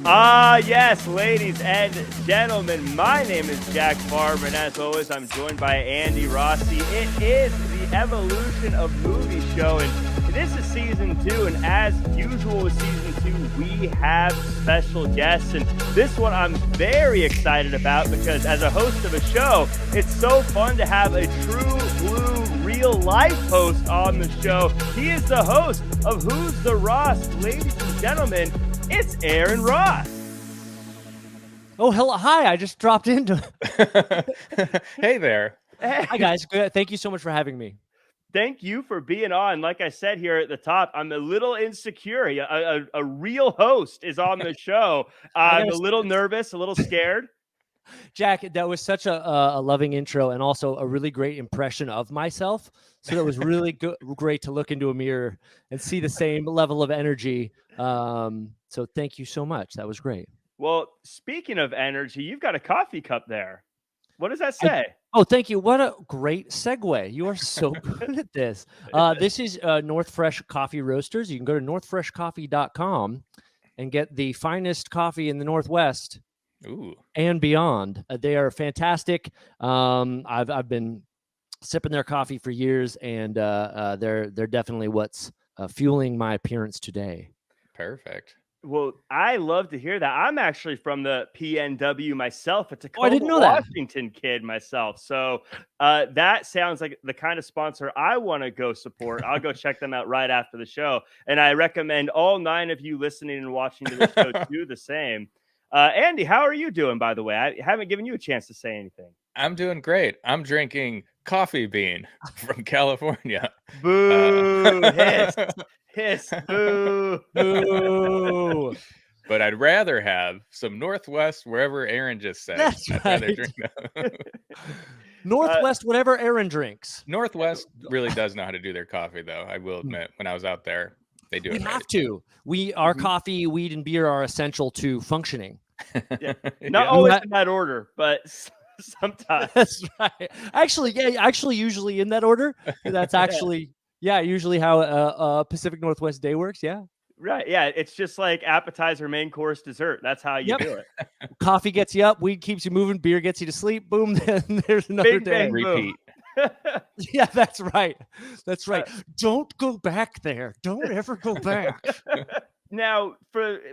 Yes, ladies and gentlemen, my name is Jack Barber, and as always, I'm joined by Andy Rossi. It is the Evolution of Movie Show, and this is season 2, and as usual with season 2, we have special guests, and this one I'm very excited about because as a host of a show, it's so fun to have a true blue real-life host on the show. He is the host of Who's the Ross? Ladies and gentlemen, it's Aaron Ross. Oh, hello. Hi. I just dropped into. Hey there. Hi, guys. Good. Thank you so much for having me. Thank you for being on. Like I said here at the top, I'm a little insecure. A real host is on the show. I'm a little nervous, a little scared. Jack, that was such a loving intro and also a really great impression of myself. So that was really great to look into a mirror and see the same level of energy. So thank you so much. That was great. Well, speaking of energy, you've got a coffee cup there. What does that say? Thank you. What a great segue. You are so good at this. This is North Fresh Coffee Roasters. You can go to northfreshcoffee.com and get the finest coffee in the Northwest. Ooh. And beyond. They are fantastic. I've been sipping their coffee for years, and they're definitely what's fueling my appearance today. Perfect. Well, I love to hear that. I'm actually from the PNW myself, a Tacoma, I didn't know Washington kid myself. So that sounds like the kind of sponsor I want to go support. I'll go check them out right after the show. And I recommend all 9 of you listening and watching to this show do the same. Andy, how are you doing, by the way? I haven't given you a chance to say anything. I'm doing great. I'm drinking coffee bean from California. Boo! Hiss! Boo! Boo! But I'd rather have some Northwest, wherever Aaron just said. That's I'd rather drink that. Northwest, whatever Aaron drinks. Northwest really does know how to do their coffee, though. I will admit, when I was out there, they do it. We have to. Our coffee, weed, and beer are essential to functioning. Yeah. Not always in that order, but sometimes. That's right. Actually, usually in that order. That's actually, usually how Pacific Northwest Day works. Yeah. Right. Yeah. It's just like appetizer, main course, dessert. That's how you do it. Coffee gets you up. Weed keeps you moving. Beer gets you to sleep. Boom. Then there's another day. Bang, repeat. Yeah, that's right. That's right. Don't go back there. Don't ever go back. Now,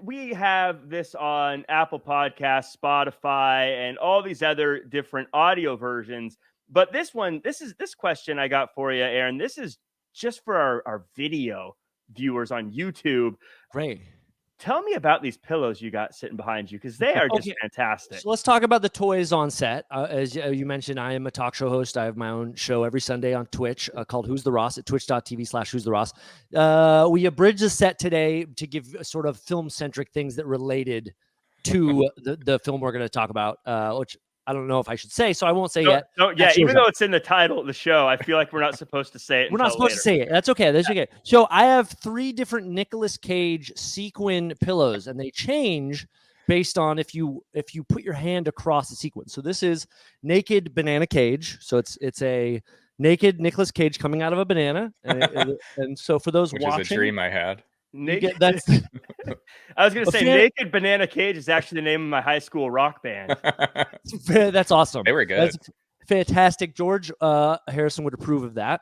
we have this on Apple Podcasts, Spotify, and all these other different audio versions. But this question I got for you, Aaron. This is just for our video viewers on YouTube. Great. Tell me about these pillows you got sitting behind you, because they are just fantastic. So let's talk about the toys on set. As you mentioned, I am a talk show host. I have my own show every Sunday on Twitch called Who's the Ross at twitch.tv/Who's the Ross. We abridged the set today to give sort of film-centric things that related to the film we're going to talk about, which I don't know if I should say, so I won't say yet. Even though it's in the title of the show, I feel like we're not supposed to say it. We're not supposed to say it. That's okay. That's okay. So I have 3 different Nicolas Cage sequin pillows, and they change based on if you put your hand across the sequin. So this is naked banana cage. So it's a naked Nicolas Cage coming out of a banana, and so for those Which watching, is a dream I had. I was going to say Naked Banana Cage is actually the name of my high school rock band. That's awesome. They were good. That's fantastic. George Harrison would approve of that.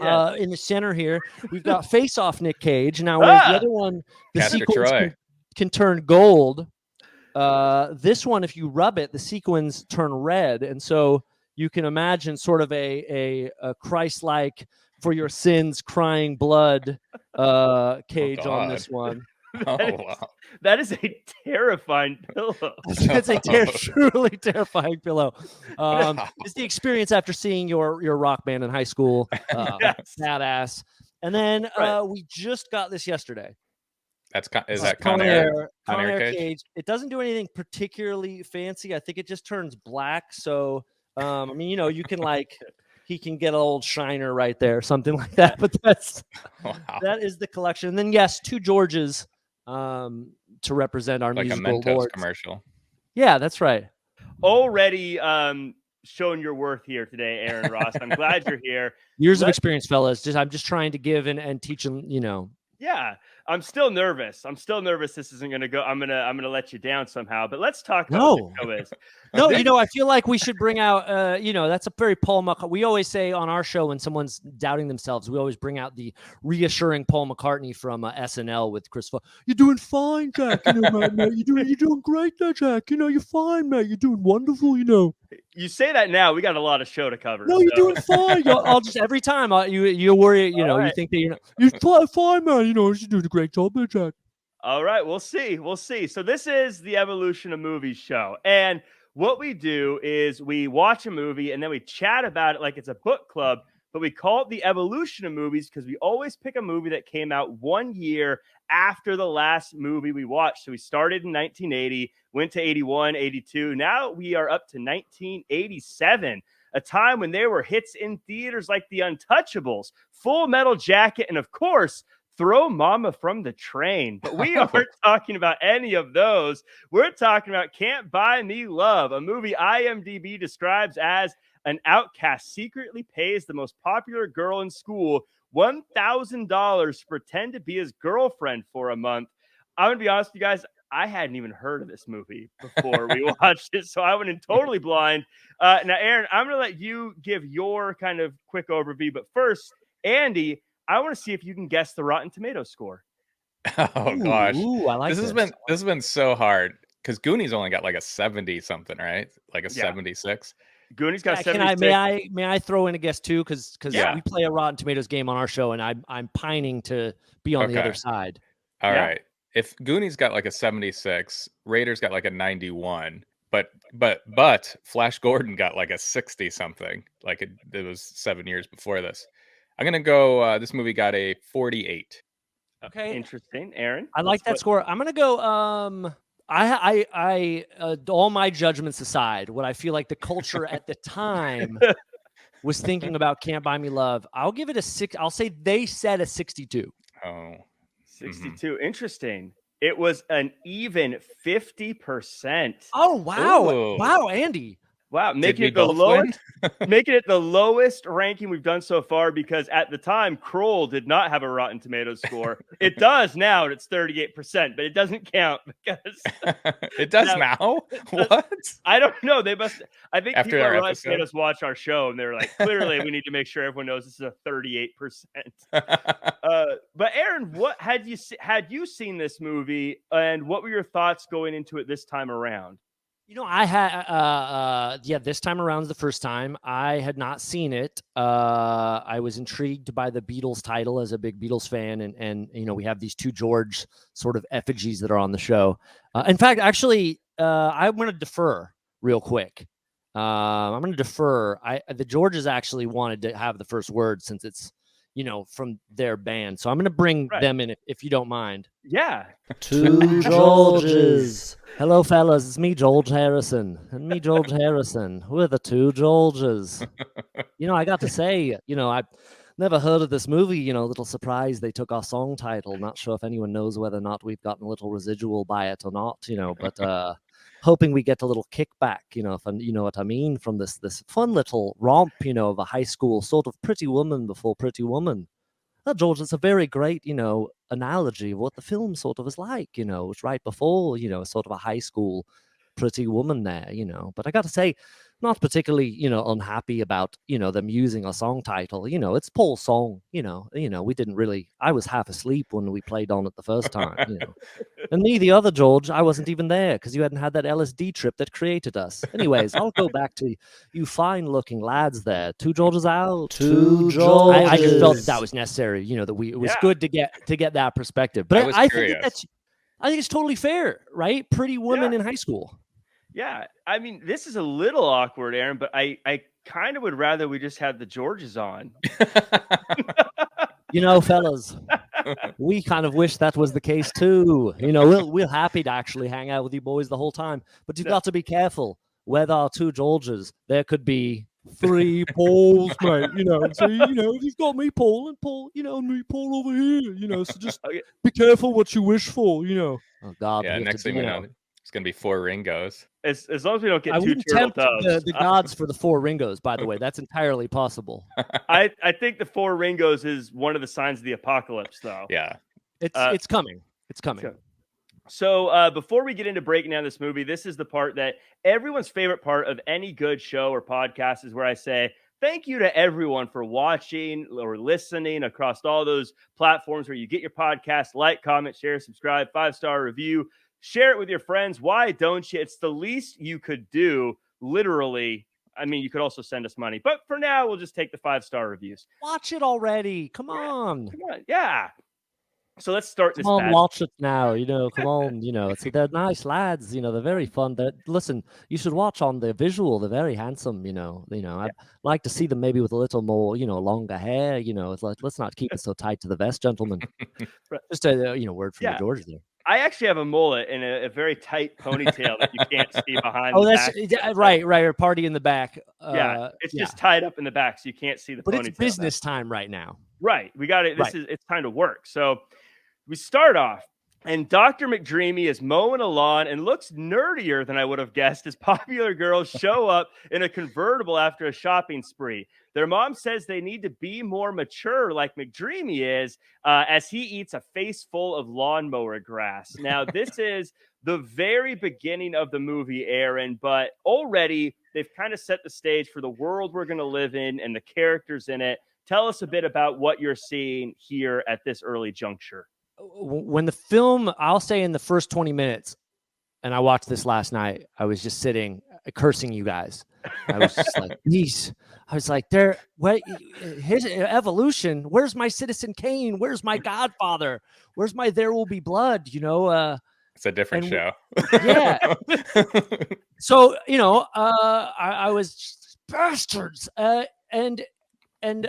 Yeah. In the center here, we've got Face Off Nick Cage. Now, the other one, the sequins can turn gold. This one, if you rub it, the sequins turn red. And so you can imagine sort of a Christ-like for your sins crying blood cage on this one. That is a terrifying pillow. It's a truly terrifying pillow. It's the experience after seeing your rock band in high school. Badass. And then we just got this yesterday. Is that Conair cage? It doesn't do anything particularly fancy. I think it just turns black. So, you can he can get an old shiner right there, something like that. But that is the collection. And then yes, 2 Georges to represent our like musical a Mentos lords. commercial. Yeah, that's right. Already showing your worth here today, Aaron Ross. I'm glad you're here. Years of experience, fellas. I'm just trying to give and teach them, Yeah, I'm still nervous. This isn't gonna go. I'm gonna let you down somehow. But let's talk about what No. the show is. No, This, I feel like we should bring out, that's a very Paul McCartney. We always say on our show when someone's doubting themselves, we always bring out the reassuring Paul McCartney from SNL with Chris. You're doing fine, Jack. Mate, you're doing great there, Jack. You're fine, mate. You're doing wonderful. you say that now. We got a lot of show to cover. No, you're doing fine. I'll just every time you worry. You think that you're fine, man. You're doing a great job there, Jack. All right, we'll see. We'll see. So this is the Evolution of Movies show. And what we do is we watch a movie and then we chat about it like it's a book club, but we call it the Evolution of Movies because we always pick a movie that came out 1 year after the last movie we watched. So we started in 1980, went to 81, 82. Now we are up to 1987, a time when there were hits in theaters like The Untouchables, Full Metal Jacket, and of course, Throw Mama from the Train. But we aren't talking about any of those. We're talking about Can't Buy Me Love, a movie IMDb describes as an outcast secretly pays the most popular girl in school $1,000 to pretend to be his girlfriend for a month. I'm going to be honest with you guys. I hadn't even heard of this movie before we watched it, so I went in totally blind. Now, Aaron, I'm going to let you give your kind of quick overview. But first, Andy, I want to see if you can guess the Rotten Tomatoes score. Oh gosh, I like this has been so hard because Goonies only got like a 70 something, right? Like a 76. Goonies got 76. May I throw in a guess too? Because we play a Rotten Tomatoes game on our show, and I'm pining to be on the other side. All right. If Goonies got like a 76, Raiders got like a 91, but Flash Gordon got like a 60 something. Like it was 7 years before this. I'm gonna go. This movie got a 48. Okay, interesting, Aaron. I like that score. I'm gonna go. I all my judgments aside, what I feel like the culture at the time was thinking about Can't Buy Me Love. I'll give it a 6. I'll say they said a 62. Oh, 62. Mm-hmm. Interesting. It was an even 50%. Oh wow! Ooh. Wow, Andy. Wow, making it the lowest, making it the lowest ranking we've done so far because at the time Kroll did not have a Rotten Tomatoes score. It does now, and it's 38%, but it doesn't count because it does now. What? I don't know. They must. I think After people at Rotten Tomatoes watch our show and they're like, clearly we need to make sure everyone knows this is a 38%. But Aaron, what had you seen this movie, and what were your thoughts going into it this time around? I had, this time around is the first time. I had not seen it. I was intrigued by the Beatles title as a big Beatles fan. And we have these two George sort of effigies that are on the show. In fact, actually, I'm going to defer real quick. I'm going to defer. The Georges actually wanted to have the first word since it's, from their band. So I'm going to bring them in if you don't mind. Yeah. Two Georges. Hello, fellas. It's me, George Harrison. And me, George Harrison. We're the two Georges. I got to say, I've never heard of this movie. Little surprise they took our song title. Not sure if anyone knows whether or not we've gotten a little residual by it or not, but hoping we get a little kickback, if you know what I mean, from this fun little romp, of a high school sort of Pretty Woman before Pretty Woman. George, it's a very great, analogy of what the film sort of is like, it's right before, sort of a high school Pretty Woman there, But I got to say, not particularly, unhappy about, them using a song title. It's Paul's song, we didn't really, I was half asleep when we played on it the first time, And me, the other George, I wasn't even there because you hadn't had that LSD trip that created us. Anyways, I'll go back to you fine-looking lads there. Two Georges out. Two Georges. I just felt that was necessary, that it was good to get that perspective. But I think it's totally fair, right? Pretty Woman in high school. Yeah, I mean, this is a little awkward, Aaron, but I kind of would rather we just had the Georges on. Fellas, we kind of wish that was the case too. We're happy to actually hang out with you boys the whole time, but you've got to be careful. Where there are two Georges, there could be 3 Pauls, mate. So if you've got me, Paul, and Paul, and me, Paul over here. So just be careful what you wish for. Oh God. Yeah. Next thing we know, it's gonna be 4 Ringos. As long as we don't get two turtle doves. The gods for the 4 Ringos, by the way. That's entirely possible. I think the 4 Ringos is one of the signs of the apocalypse, though. Yeah. It's coming. It's coming. So before we get into breaking down this movie, this is the part that everyone's favorite part of any good show or podcast is where I say thank you to everyone for watching or listening across all those platforms where you get your podcast. Like, comment, share, subscribe, 5-star review, share it with your friends. Why don't you? It's the least you could do, literally. I mean, you could also send us money, but for now, we'll just take the 5-star reviews. Watch it already. Come on. Yeah. So let's start Come on, watch it now. Come on. They're nice lads. They're very fun. Listen, you should watch on the visual. They're very handsome. I'd like to see them maybe with a little more, longer hair. It's like, let's not keep it so tight to the vest, gentlemen. Just a word from the George there. I actually have a mullet and a very tight ponytail that you can't see behind. Right. Or party in the back. It's just tied up in the back, so you can't see the ponytail. But it's business time right now. Right. We got it. It's time to work. So we start off, and Dr. McDreamy is mowing a lawn and looks nerdier than I would have guessed as popular girls show up in a convertible after a shopping spree. Their mom says they need to be more mature like McDreamy is as he eats a face full of lawnmower grass. Now, this is the very beginning of the movie, Aaron, but already they've kind of set the stage for the world we're going to live in and the characters in it. Tell us a bit about what you're seeing here at this early juncture. When the film, I'll say in the first 20 minutes, and I watched this last night, I was just sitting cursing you guys. I was just like, geez. I was like, his evolution. Where's my Citizen Kane? Where's my Godfather? Where's my There Will Be Blood? It's a different show. Yeah. So, I was just, bastards. And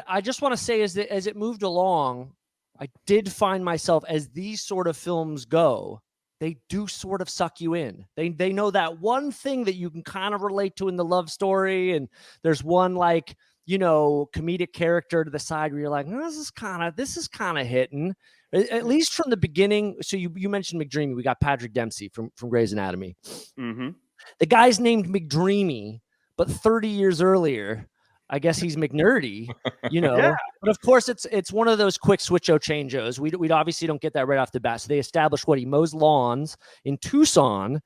I just want to say as it moved along, I did find myself, as these sort of films go, they do sort of suck you in. They know that one thing that you can kind of relate to in the love story. And there's one comedic character to the side where you're like, this is kind of hitting, at least from the beginning. So you mentioned McDreamy. We got Patrick Dempsey from Grey's Anatomy. Mm-hmm. The guy's named McDreamy, but 30 years earlier, I guess he's McNerdy, Yeah. But of course it's one of those quick switcho changos. We obviously don't get that right off the bat. So they established he mows lawns in Tucson,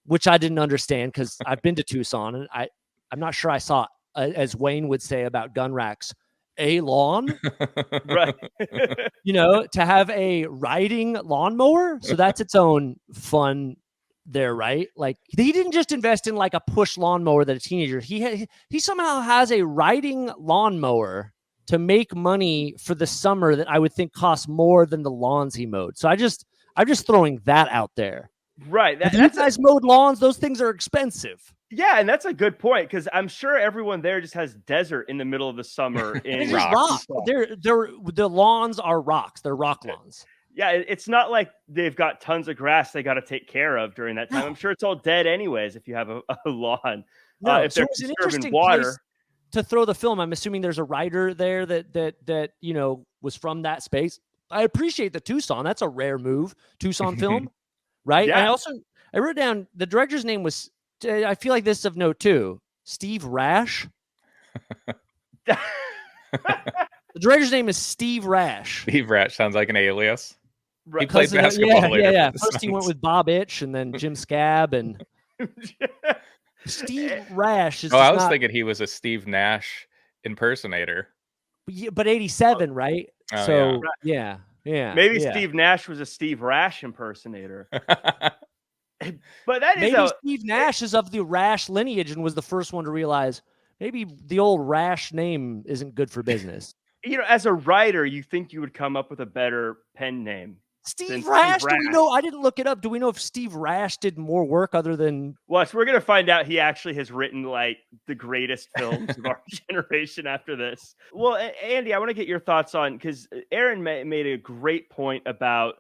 which I didn't understand because I've been to Tucson and I'm not sure I saw, as Wayne would say about gun racks, a lawn, right? To have a riding lawnmower. So that's its own fun there, right? Like he didn't just invest in like a push lawnmower that a teenager. He somehow has a riding lawnmower to make money for the summer that I would think costs more than the lawns he mowed. So I'm just throwing that out there. Right. You guys mowed lawns, those things are expensive. Yeah, and that's a good point because I'm sure everyone there just has desert in the middle of the summer in rocks. The lawns are rocks. They're rock lawns. Yeah, it's not like they've got tons of grass they got to take care of during that time. No. I'm sure it's all dead anyways if you have a lawn. No, if so it's an interesting water place to throw the film. I'm assuming there's a writer there that was from that space. I appreciate the Tucson. That's a rare move. Tucson film, right? Yeah. I wrote down the director's name was. I feel like this is of note too. Steve Rash. The director's name is Steve Rash. Steve Rash sounds like an alias. Right. He played basketball later. Yeah. First he went with Bob Itch and then Jim Scab and Steve Rash is. I was thinking he was a Steve Nash impersonator. But 87, right? Oh, so yeah. Maybe Steve Nash was a Steve Rash impersonator. But that is maybe Steve Nash is of the Rash lineage and was the first one to realize maybe the old Rash name isn't good for business. As a writer, you think you would come up with a better pen name. Steve Rash? Do we know? I didn't look it up. Do we know if Steve Rash did more work other than? Well, so we're going to find out he actually has written like the greatest films of our generation after this. Well, Andy, I want to get your thoughts on, because Aaron made a great point about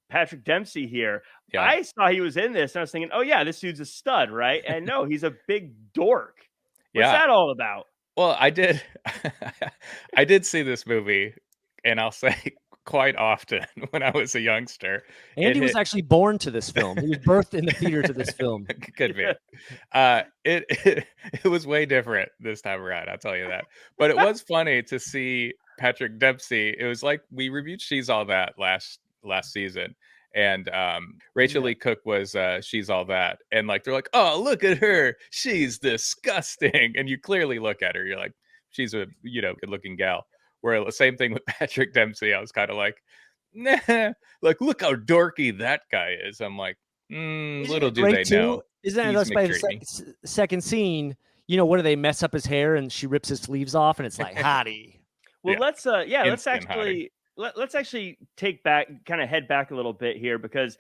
Patrick Dempsey here. Yeah. I saw he was in this and I was thinking, oh yeah, this dude's a stud, right? And no, he's a big dork. What's that all about? Well, I did see this movie, and I'll say quite often when I was a youngster. Andy was actually born to this film. He was birthed in the theater to this film. Could be. It was way different this time around, I'll tell you that. But it was funny to see Patrick Dempsey. It was like we reviewed She's All That last last season. And Rachel Lee Cook was She's All That. And like they're like, oh, look at her. She's disgusting. And you clearly look at her. You're like, she's a good looking gal. Where the same thing with Patrick Dempsey. I was kind of like, nah, like look how dorky that guy is. I'm like, little do they know. Isn't that by the second scene? What do they mess up his hair and she rips his sleeves off and it's like hottie. Well, let's actually head back a little bit here because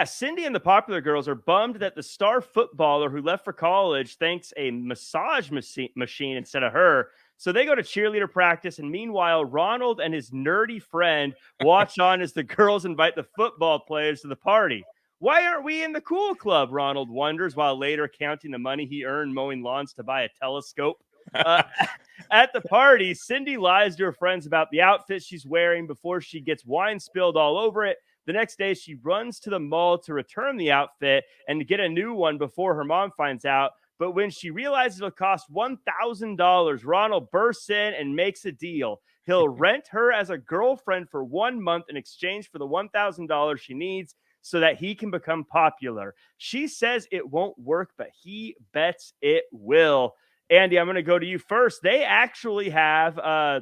Cindy and the Popular Girls are bummed that the star footballer who left for college thanks a massage machine instead of her. So they go to cheerleader practice, and meanwhile, Ronald and his nerdy friend watch on as the girls invite the football players to the party. Why aren't we in the cool club? Ronald wonders while later counting the money he earned mowing lawns to buy a telescope. At the party, Cindy lies to her friends about the outfit she's wearing before she gets wine spilled all over it. The next day, she runs to the mall to return the outfit and to get a new one before her mom finds out. But when she realizes it'll cost $1,000, Ronald bursts in and makes a deal. He'll rent her as a girlfriend for 1 month in exchange for the $1,000 she needs so that he can become popular. She says it won't work, but he bets it will. Andy, I'm going to go to you first. They actually have a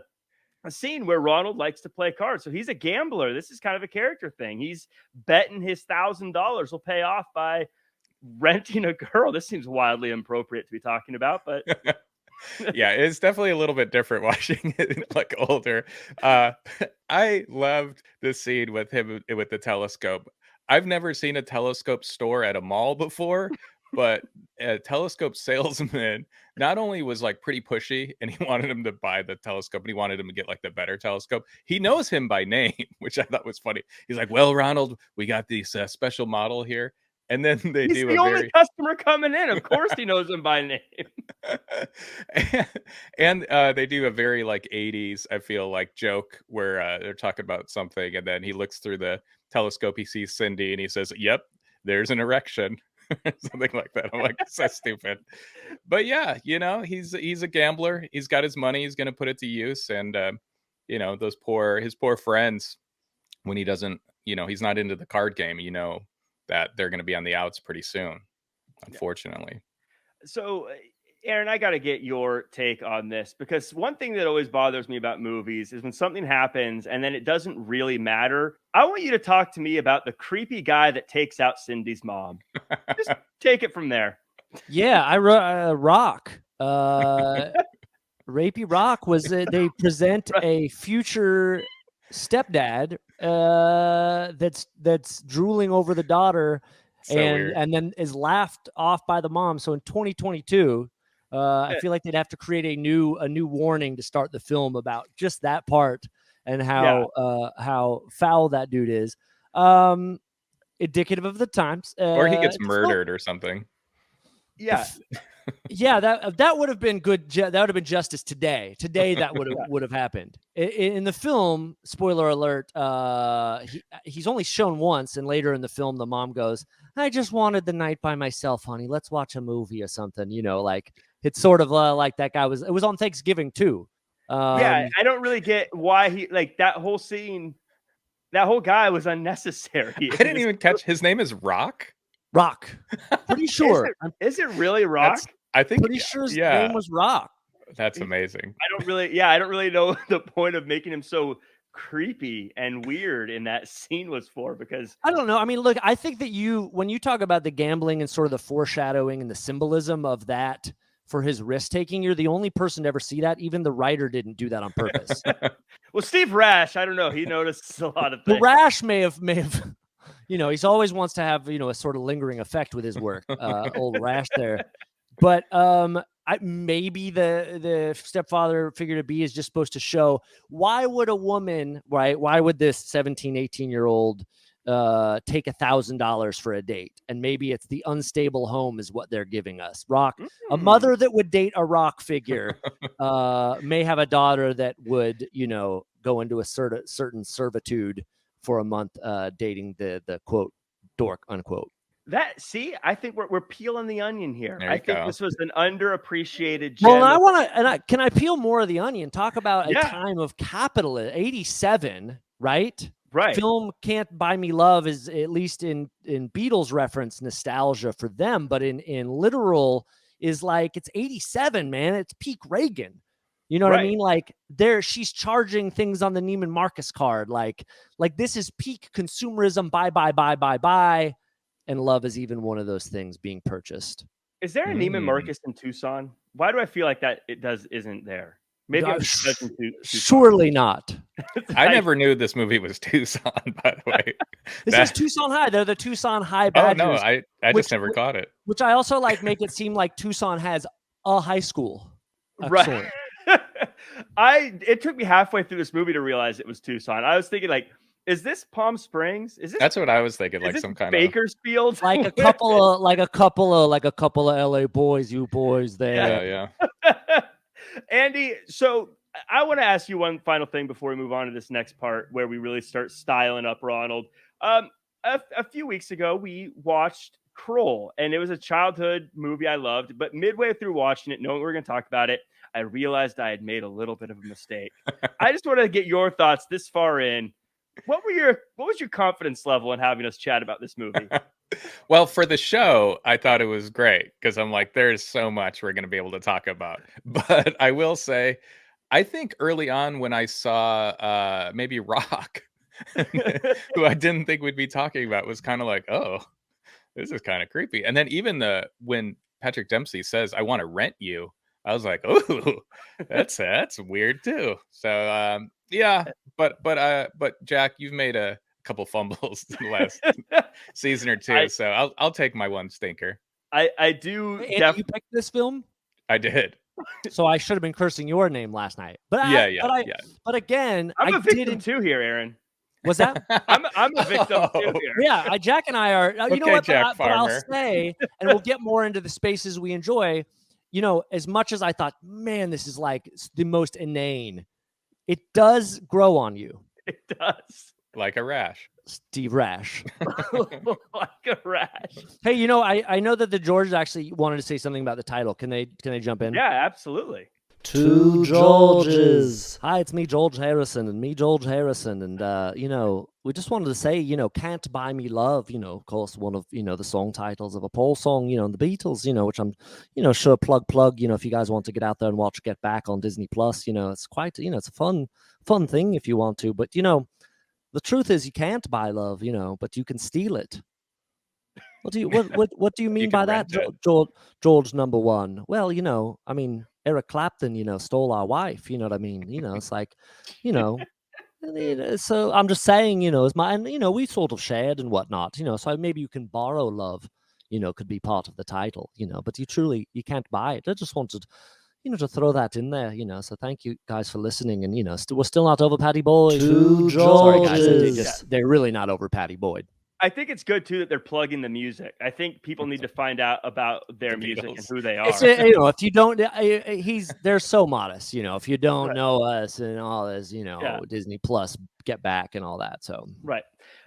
scene where Ronald likes to play cards. So he's a gambler. This is kind of a character thing. He's betting his $1,000 will pay off by renting a girl. This seems wildly inappropriate to be talking about, but yeah, it's definitely a little bit different watching it like older. I loved the scene with him with the telescope. I've never seen a telescope store at a mall before, but a telescope salesman not only was like pretty pushy and he wanted him to buy the telescope and he wanted him to get like the better telescope. He knows him by name, which I thought was funny. He's like, well, Ronald, we got this special model here. And then he's the only customer coming in. Of course he knows him by name. and they do a very like 80s, I feel like, joke where they're talking about something. And then he looks through the telescope. He sees Cindy and he says, yep, there's an erection. Something like that. I'm like, so stupid. But yeah, he's a gambler. He's got his money. He's going to put it to use. And, his poor friends, when he doesn't, he's not into the card game, that they're going to be on the outs pretty soon, unfortunately. So, Aaron, I got to get your take on this because one thing that always bothers me about movies is when something happens and then it doesn't really matter. I want you to talk to me about the creepy guy that takes out Cindy's mom. Just take it from there. Yeah, I Rock. Rapey Rock was they present a future stepdad that's drooling over the daughter and then is laughed off by the mom. So in 2022, I feel like they'd have to create a new warning to start the film about just that part and how foul that dude is. Indicative of the times. Or he gets murdered or something. Yeah. Yeah, that would have been good. That would have been justice today. Today, that would have happened. In the film, spoiler alert, he's only shown once, and later in the film, the mom goes, "I just wanted the night by myself, honey. Let's watch a movie or something." Like it's sort of like that guy was. It was on Thanksgiving too. I don't really get why he like that whole scene. That whole guy was unnecessary. I didn't even catch his name is Rock. Rock. Pretty sure. Is it really Rock? I think pretty sure his name was Rock. That's amazing. I don't really know the point of making him so creepy and weird in that scene was for, because I don't know. I mean, look, I think that when you talk about the gambling and sort of the foreshadowing and the symbolism of that for his risk taking, you're the only person to ever see that. Even the writer didn't do that on purpose. Well, Steve Rash, I don't know. He noticed a lot of things. The Rash may have. He's always wants to have, a sort of lingering effect with his work. Old Rash there. But maybe the stepfather figure to be is just supposed to show why would a woman, right? Why would this 17, 18-year-old take $1,000 for a date? And maybe it's the unstable home is what they're giving us. Rock, a mother that would date a Rock figure may have a daughter that would, go into a certain servitude for a month dating the quote dork unquote. I think we're peeling the onion here. I think this was an underappreciated gem. Well, can I peel more of the onion? Talk about a time of capitalism, 87, right? Right. Film Can't Buy Me Love is, at least in Beatles reference, nostalgia for them, but in literal is like, it's 87, man. It's peak Reagan. You know what I mean? Like, she's charging things on the Neiman Marcus card. Like this is peak consumerism. Buy. And love is even one of those things being purchased. Is there a Neiman Marcus in Tucson? Why do I feel like that isn't there? Maybe surely not. I never knew this movie was Tucson, by the way. This is Tucson High. They're the Tucson High Badgers. Oh, no, I just never caught it. Which I also like make it seem like Tucson has a high school. Right. It took me halfway through this movie to realize it was Tucson. I was thinking, like, is this Palm Springs? That's what I was thinking, like some kind Bakersfield? Of like a couple of LA boys, you boys there. Yeah. Andy, so I want to ask you one final thing before we move on to this next part where we really start styling up Ronald. A few weeks ago, we watched Kroll, and it was a childhood movie I loved, but midway through watching it, knowing we were going to talk about it, I realized I had made a little bit of a mistake. I just want to get your thoughts this far in. What was your confidence level in having us chat about this movie? Well, for the show, I thought it was great because I'm like, there's so much we're going to be able to talk about. But I will say, I think early on when I saw maybe Rock, who I didn't think we'd be talking about, was kind of like, oh, this is kind of creepy. And then even when Patrick Dempsey says, I want to rent you, I was like, oh, that's weird too. So yeah, but Jack, you've made a couple fumbles in the last season or two, so I'll take my one stinker. I do. Andy, you picked this film? I did. So I should have been cursing your name last night. But But again, I'm a victim too here, Aaron. Was that? I'm a victim too here. Yeah, Jack and I are. You know what? But I'll say, and we'll get more into the spaces we enjoy. You know, as much as I thought, man, this is like the most inane, it does grow on you. It does. Like a rash. Steve Rash. Like a rash. Hey, you know, I know that the Georges actually wanted to say something about the title. Can they jump in? Yeah, absolutely. Two Georges. Hi, it's me, George Harrison, and you know, we just wanted to say, you know, Can't Buy Me Love, you know, of course, one of, you know, the song titles of a Paul song, you know, and the Beatles, you know, which I'm, you know, sure plug, you know, if you guys want to get out there and watch Get Back on Disney Plus, you know, it's quite, you know, it's a fun thing if you want to, but, you know, the truth is you can't buy love, you know, but you can steal it. What do you mean by that, George number one? Well, you know, I mean, Eric Clapton, you know, stole our wife. You know what I mean? You know, it's like, you know, so I'm just saying, you know, and you know, we sort of shared and whatnot, you know, so maybe you can borrow love, you know, could be part of the title, you know, but you can't buy it. I just wanted, you know, to throw that in there, you know, so thank you guys for listening. And, you know, we're still not over Patty Boyd. Sorry, guys, they're really not over Patty Boyd. I think it's good too that they're plugging the music. I think people need to find out about their music and who they are. You know, if you don't, they're so modest. You know, if you don't know us and all this, you know, Disney Plus, Get Back, and all that. So right.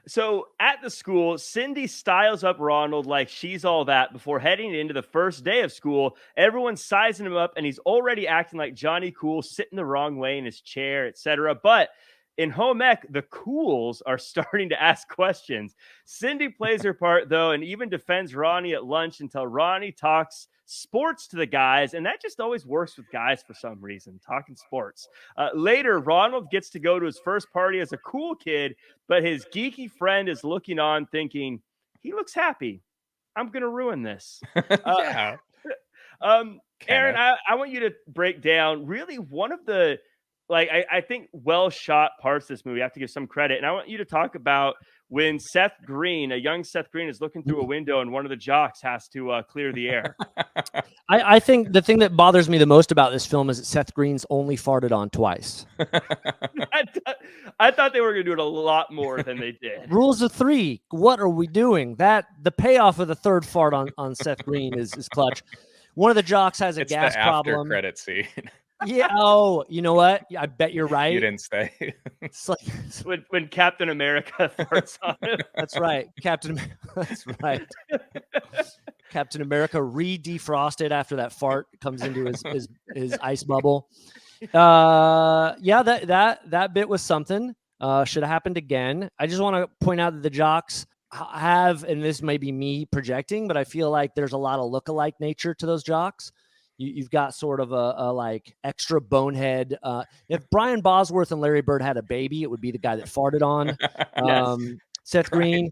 So at the school, Cindy styles up Ronald like she's all that before heading into the first day of school. Everyone's sizing him up, and he's already acting like Johnny Cool, sitting the wrong way in his chair, etc. But in home ec, the cools are starting to ask questions. Cindy plays her part, though, and even defends Ronnie at lunch until Ronnie talks sports to the guys, and that just always works with guys for some reason, talking sports. Later, Ronald gets to go to his first party as a cool kid, but his geeky friend is looking on thinking, he looks happy. I'm going to ruin this. Yeah. Aaron, I want you to break down really one of the, like, I think well-shot parts of this movie. I have to give some credit. And I want you to talk about when Seth Green, a young Seth Green, is looking through a window and one of the jocks has to clear the air. I think the thing that bothers me the most about this film is that Seth Green's only farted on twice. I thought they were going to do it a lot more than they did. Rules of three. What are we doing? The payoff of the third fart on Seth Green is clutch. One of the jocks has a gas problem. After credit scene. Yeah. Oh, you know what? I bet you're right. You didn't stay. It's like when Captain America farts on him. That's right. That's right. Captain America re-defrosted after that fart comes into his ice bubble. Yeah, that bit was something. Should have happened again. I just want to point out that the jocks have, and this may be me projecting, but I feel like there's a lot of lookalike nature to those jocks. You've got sort of a like extra bonehead. If Brian Bosworth and Larry Bird had a baby, it would be the guy that farted on. Yes. Seth Green.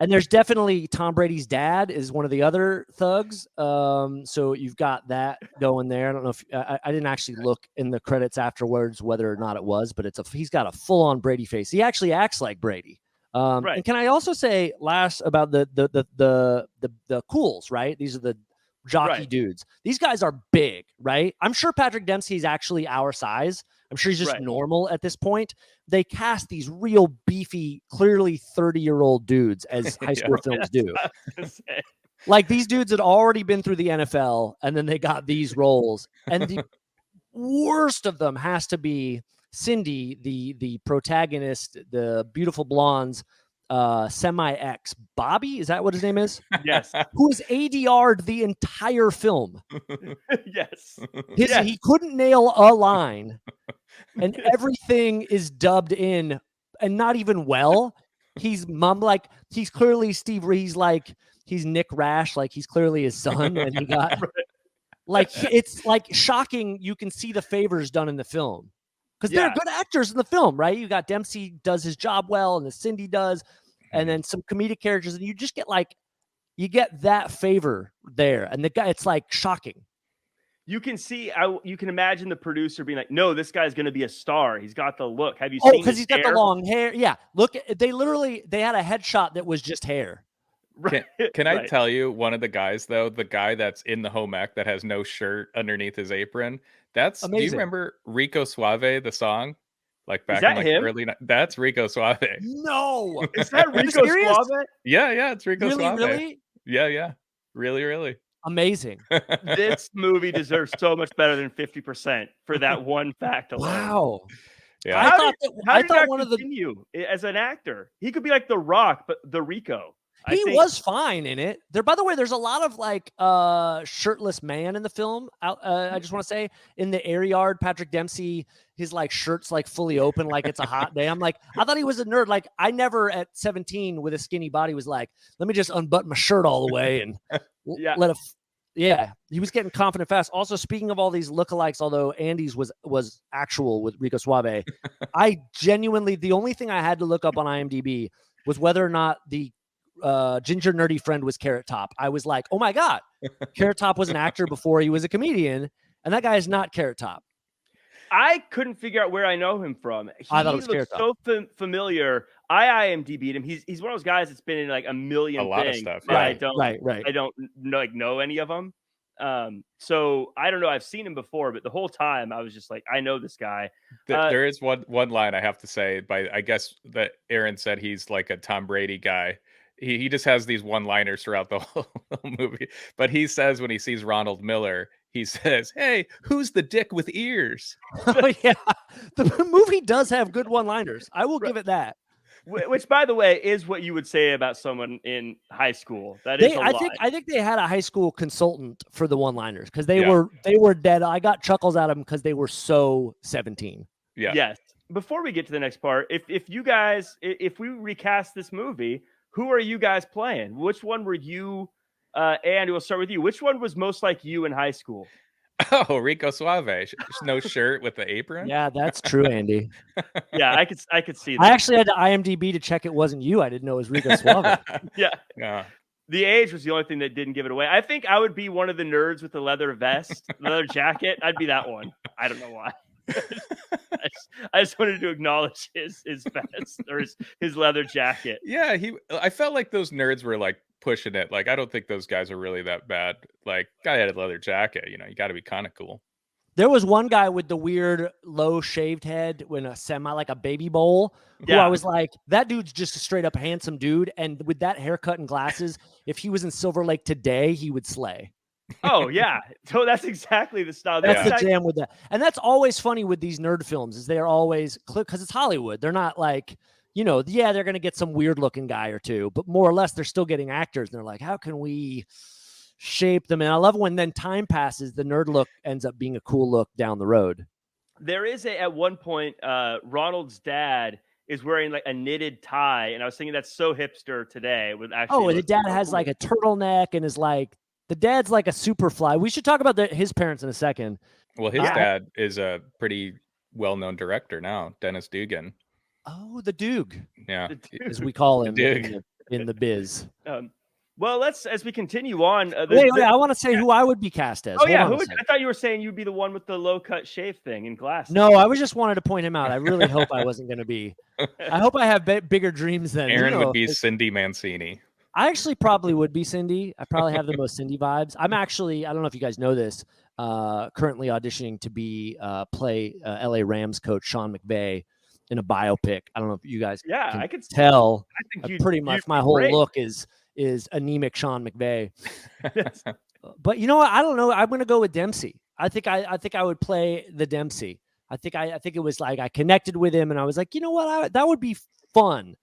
And there's definitely Tom Brady's dad is one of the other thugs. So you've got that going there. I don't know if I didn't actually look in the credits afterwards whether or not it was, but he's got a full on Brady face. He actually acts like Brady. Right. And can I also say last about the cools, right? These are the jockey dudes. These guys are big, right? I'm sure Patrick Dempsey is actually our size. I'm sure he's just normal at this point. They cast these real beefy, clearly 30-year-old dudes as high school films do. Like these dudes had already been through the NFL and then they got these roles. And the worst of them has to be Cindy, the protagonist, the beautiful blonde's semi-ex Bobby. Is that what his name is? Yes. Who is ADR'd the entire film. Yes. He couldn't nail a line and everything is dubbed in and not even well. He's he's clearly Steve. He's Nick Rash. Like he's clearly his son. And he got it's like shocking. You can see the favors done in the film. Because they're good actors in the film, right? You got Dempsey does his job well, and the Cindy does, and then some comedic characters, and you just get you get that favor there, and the guy, it's like shocking. You can see, you can imagine the producer being like, "No, this guy's going to be a star. He's got the look. Have you seen? Oh, because he's got the long hair. Yeah, look, they had a headshot that was just hair. Right. Can I tell you one of the guys though, the guy that's in the home ec that has no shirt underneath his apron? That's amazing. Do you remember Rico Suave, the song? Like back in him? early that's Rico Suave. No. Is that Rico Suave? Yeah, it's Rico Suave. Really? Yeah. Really. Amazing. This movie deserves so much better than 50% for that one fact alone. Wow. Yeah. How did one of continue as an actor? He could be like The Rock, but the Rico. He was fine in it. By the way, there's a lot of shirtless man in the film. I just want to say in the air yard, Patrick Dempsey, his shirt's fully open, like it's a hot day. I thought he was a nerd. Like I never at 17 with a skinny body was like, let me just unbutton my shirt all the way and he was getting confident fast. Also, speaking of all these lookalikes, although Andy's was actual with Rico Suave, I genuinely, the only thing I had to look up on IMDb was whether or not the ginger nerdy friend was Carrot Top. I was like, oh my God, Carrot Top was an actor before he was a comedian, and that guy is not Carrot Top. I couldn't figure out where I know him from. I thought it was Carrot Top. So familiar. I IMDb'd him. He's one of those guys that's been in a million lot things. Of stuff. Yeah. I don't know any of them. So I don't know. I've seen him before, but the whole time I was just like, I know this guy. There is one line I have to say. I guess that Aaron said he's like a Tom Brady guy. He just has these one-liners throughout the whole movie. But he says when he sees Ronald Miller, he says, "Hey, who's the dick with ears?" Oh, yeah. The movie does have good one-liners. I will give it that. Which, by the way, is what you would say about someone in high school. That is I think they had a high school consultant for the one-liners because they were dead. I got chuckles out of them because they were so 17. Yeah. Yes. Before we get to the next part, if we recast this movie, who are you guys playing? Which one were you? Andy, we'll start with you. Which one was most like you in high school? Oh, Rico Suave. No shirt with the apron. Yeah, that's true, Andy. Yeah, I could see that. I actually had to IMDb to check it wasn't you. I didn't know it was Rico Suave. Yeah. The age was the only thing that didn't give it away. I think I would be one of the nerds with the leather vest, leather jacket. I'd be that one. I don't know why. I just wanted to acknowledge his vest or his leather jacket. Yeah, I felt like those nerds were pushing it. I don't think those guys are really that bad. Guy had a leather jacket, you got to be kind of cool. There was one guy with the weird low shaved head when a a baby bowl. Who I was like, that dude's just a straight up handsome dude. And with that haircut and glasses, if he was in Silver Lake today, he would slay. Oh yeah, so that's exactly the style. That's the jam with that, and that's always funny with these nerd films. Is they're always because it's Hollywood. They're not they're gonna get some weird looking guy or two, but more or less they're still getting actors. And they're like, how can we shape them? And I love when then time passes, the nerd look ends up being a cool look down the road. There is at one point, Ronald's dad is wearing like a knitted tie, and I was thinking that's so hipster today. With actually, the dad has like a turtleneck and is like the dad's like a Superfly. We should talk about his parents in a second. Well, his dad is a pretty well-known director now, Dennis Dugan. Oh, the Doog. Yeah, as we call him in the biz. Well, as we continue on. Wait, I want to say who I would be cast as. Oh, yeah. I thought you were saying you'd be the one with the low-cut shave thing and glasses. No, I was just wanted to point him out. I really hope I wasn't going to be. I hope I have bigger dreams than Aaron would be Cindy Mancini. I actually probably would be Cindy. I probably have the most Cindy vibes. I'm actually, I don't know if you guys know this, currently auditioning to play LA Rams coach Sean McVay in a biopic. I don't know if you guys I could tell. I think pretty much my whole look is anemic Sean McVay. But you know what? I don't know. I'm going to go with Dempsey. I think I would play the Dempsey. I think it was like I connected with him and I was like, you know what? That would be fun.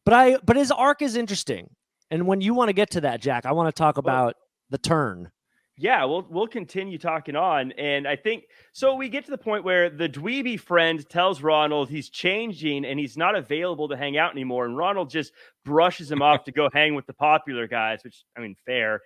But his arc is interesting. And when you want to get to that, Jack, I want to talk about the turn. Yeah, we'll continue talking on. And I think, so we get to the point where the dweeby friend tells Ronald he's changing and he's not available to hang out anymore. And Ronald just brushes him off to go hang with the popular guys, which, I mean, fair.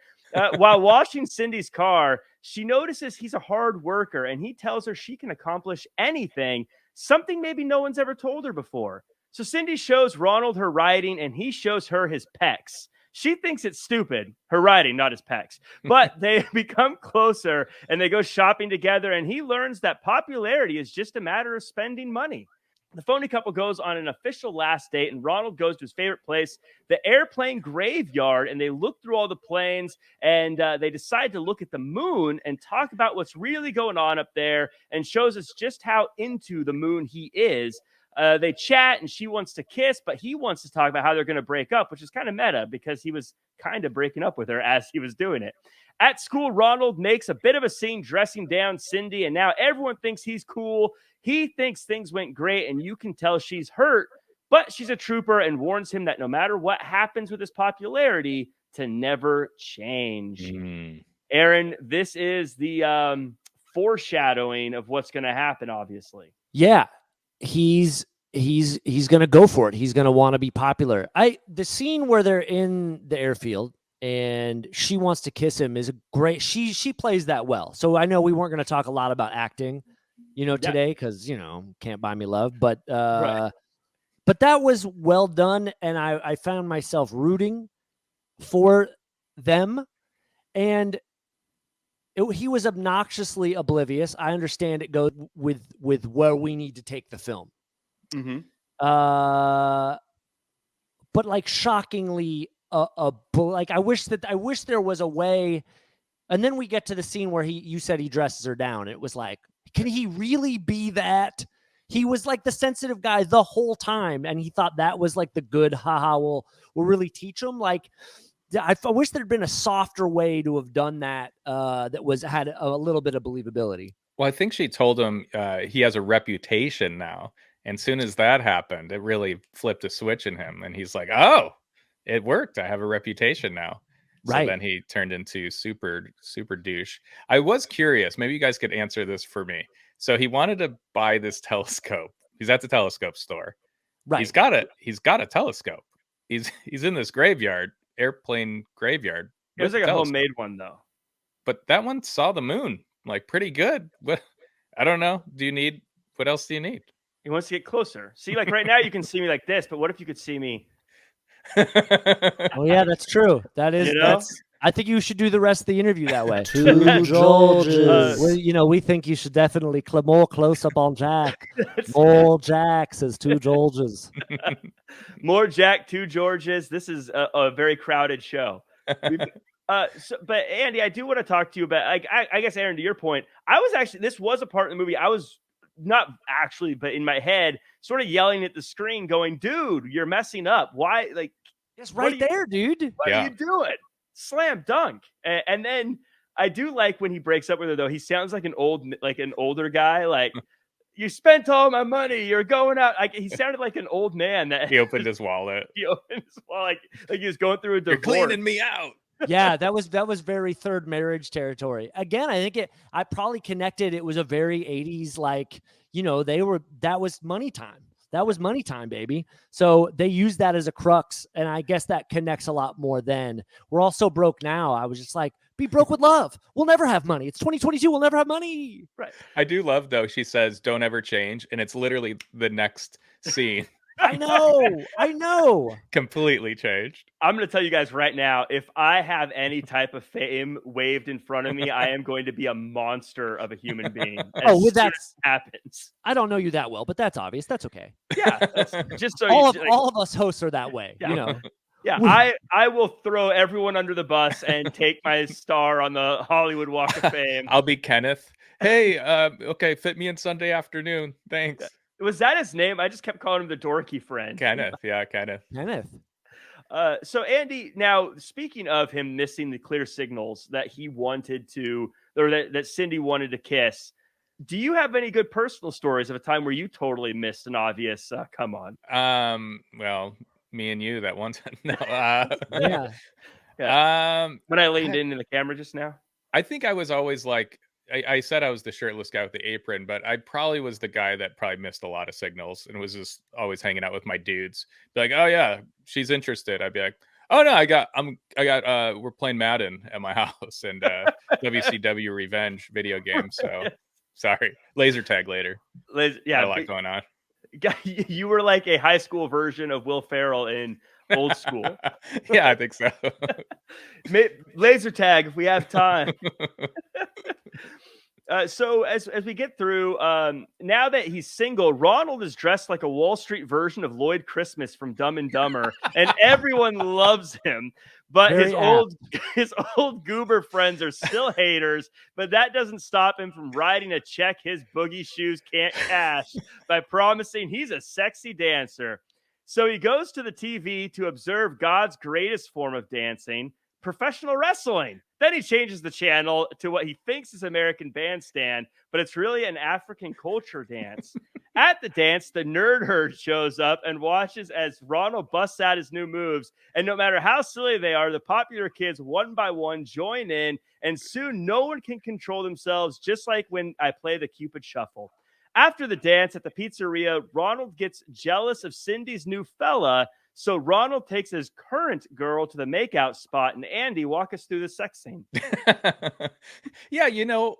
While washing Cindy's car, she notices he's a hard worker and he tells her she can accomplish anything, something maybe no one's ever told her before. So Cindy shows Ronald her writing and he shows her his pecs. She thinks it's stupid, her writing, not his pecs. But they become closer and they go shopping together. And he learns that popularity is just a matter of spending money. The phony couple goes on an official last date and Ronald goes to his favorite place, the airplane graveyard. And they look through all the planes and they decide to look at the moon and talk about what's really going on up there and shows us just how into the moon he is. They chat and she wants to kiss, but he wants to talk about how they're going to break up, which is kind of meta because he was kind of breaking up with her as he was doing it. At school, Ronald makes a bit of a scene dressing down Cindy, and now everyone thinks he's cool. He thinks things went great, and you can tell she's hurt, but she's a trooper and warns him that no matter what happens with his popularity, to never change. Aaron, this is the foreshadowing of what's going to happen, obviously. Yeah. He's going to go for it. He's going to want to be popular. The scene where they're in the airfield and she wants to kiss him is a great. She plays that well. So I know we weren't going to talk a lot about acting, today because can't buy me love. But right. But that was well done, and I found myself rooting for them, and he was obnoxiously oblivious. I understand it goes with where we need to take the film. Mm-hmm. But like shockingly, like I wish there was a way. And then we get to the scene where you said he dresses her down. It was like, can he really be that? He was like the sensitive guy the whole time, and he thought that was like the good. Haha, we'll really teach him. Like, I wish there'd been a softer way to have done that. That had a little bit of believability. Well, I think she told him he has a reputation now, and soon as that happened, it really flipped a switch in him, and he's like, "Oh, it worked! I have a reputation now." Right. So then he turned into super douche. I was curious. Maybe you guys could answer this for me. So he wanted to buy this telescope. He's at the telescope store. Right. He's got a telescope. He's in this graveyard. Airplane graveyard. It was like a homemade one though. But that one saw the moon like pretty good. But I don't know. What else do you need? He wants to get closer. See, like right now you can see me like this, but what if you could see me? Oh yeah, that's true. That is I think you should do the rest of the interview that way. Two Georges. We think you should definitely more close up on Jack. More Jack, says two Georges. More Jack, two Georges. This is a very crowded show. But Andy, I do want to talk to you about, I guess, Aaron, to your point, this was a part of the movie. I was not actually, but in my head, sort of yelling at the screen going, dude, you're messing up. Why? Like, it's right there, dude. What are you doing? Slam dunk. And then I do like when he breaks up with her, though. He sounds like an older guy. Like, you spent all my money. You're going out. Like, he sounded like an old man. He opened his wallet. Like he was going through a divorce. You're cleaning me out. Yeah, that was very third marriage territory. Again, I think I probably connected. It was a very 80s, like, that was money time. That was money time, baby. So they used that as a crux. And I guess that connects a lot more then. We're all so broke now. I was just like, be broke with love. We'll never have money. It's 2022. We'll never have money. Right. I do love, though, she says, don't ever change. And it's literally the next scene. I know. Completely changed. I'm going to tell you guys right now, if I have any type of fame waved in front of me, I am going to be a monster of a human being. As soon as it happens. I don't know you that well, but that's obvious. That's okay. Yeah. Just so all of us hosts are that way, Yeah, I will throw everyone under the bus and take my star on the Hollywood Walk of Fame. I'll be Kenneth. Hey, okay, fit me in Sunday afternoon. Thanks. Was that his name? I just kept calling him the dorky friend. Kenneth, yeah, Kenneth. So Andy, now speaking of him missing the clear signals that he wanted to, or that Cindy wanted to kiss, do you have any good personal stories of a time where you totally missed an obvious come on? Well, me and you that one time. No, yeah. When I leaned into the camera just now, I think I was always like, I said I was the shirtless guy with the apron, but I probably was the guy that probably missed a lot of signals and was just always hanging out with my dudes. Be like, oh yeah, she's interested. I'd be like, oh no, we're playing Madden at my house and WCW Revenge video game. So sorry, laser tag later. Yeah, a lot going on. You were like a high school version of Will Ferrell in Old School. Yeah, I think so. Laser tag if we have time. So as we get through, now that he's single, Ronald is dressed like a Wall Street version of Lloyd Christmas from Dumb and Dumber, and everyone loves him. But his old goober friends are still haters, but that doesn't stop him from writing a check his boogie shoes can't cash by promising he's a sexy dancer. So he goes to the TV to observe God's greatest form of dancing, professional wrestling. Then he changes the channel to what he thinks is American Bandstand, but it's really an African culture dance. At the dance, the nerd herd shows up and watches as Ronald busts out his new moves. And no matter how silly they are, the popular kids one by one join in, and soon no one can control themselves, just like when I play the Cupid Shuffle. After the dance at the pizzeria, Ronald gets jealous of Cindy's new fella, so Ronald takes his current girl to the makeout spot, and Andy, walk us through the sex scene. Yeah,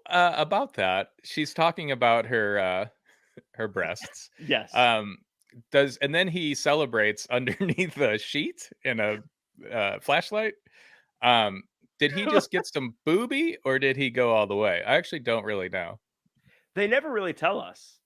about that, she's talking about her breasts. Yes. And then he celebrates underneath a sheet in a flashlight. Did he just get some booby, or did he go all the way? I actually don't really know. They never really tell us.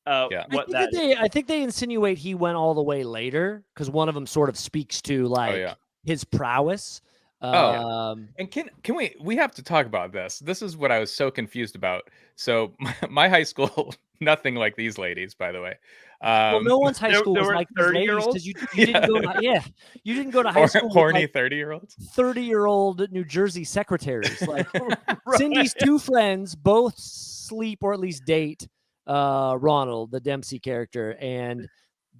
I think they insinuate he went all the way later because one of them sort of speaks to his prowess. And can we have to talk about this? This is what I was so confused about. So my high school, nothing like these ladies, by the way. Well, no one's high school was like 30-year-olds because you didn't go to you didn't go to high school. Horny 30-year-olds, 30-year-old New Jersey secretaries. Like right. Cindy's two friends both sleep or at least date Ronald, the Dempsey character, and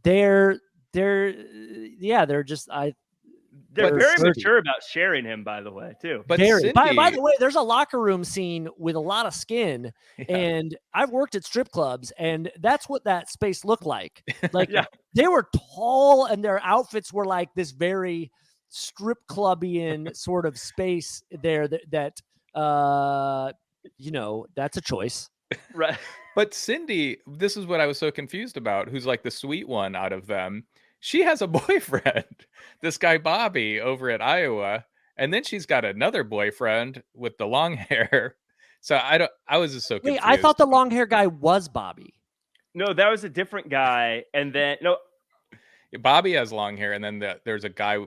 they're just they're very mature about sharing him, by the way, too. But Cindy... by the way, there's a locker room scene with a lot of skin, and I've worked at strip clubs, and that's what that space looked like. Like they were tall, and their outfits were like this very strip clubbian sort of space there. That that's a choice, right? But Cindy, this is what I was so confused about. Who's like the sweet one out of them? She has a boyfriend, this guy Bobby over at Iowa, and then she's got another boyfriend with the long hair. So I was just so confused. Wait, I thought the long hair guy was Bobby. No, that was a different guy. And then Bobby has long hair, and then there's a guy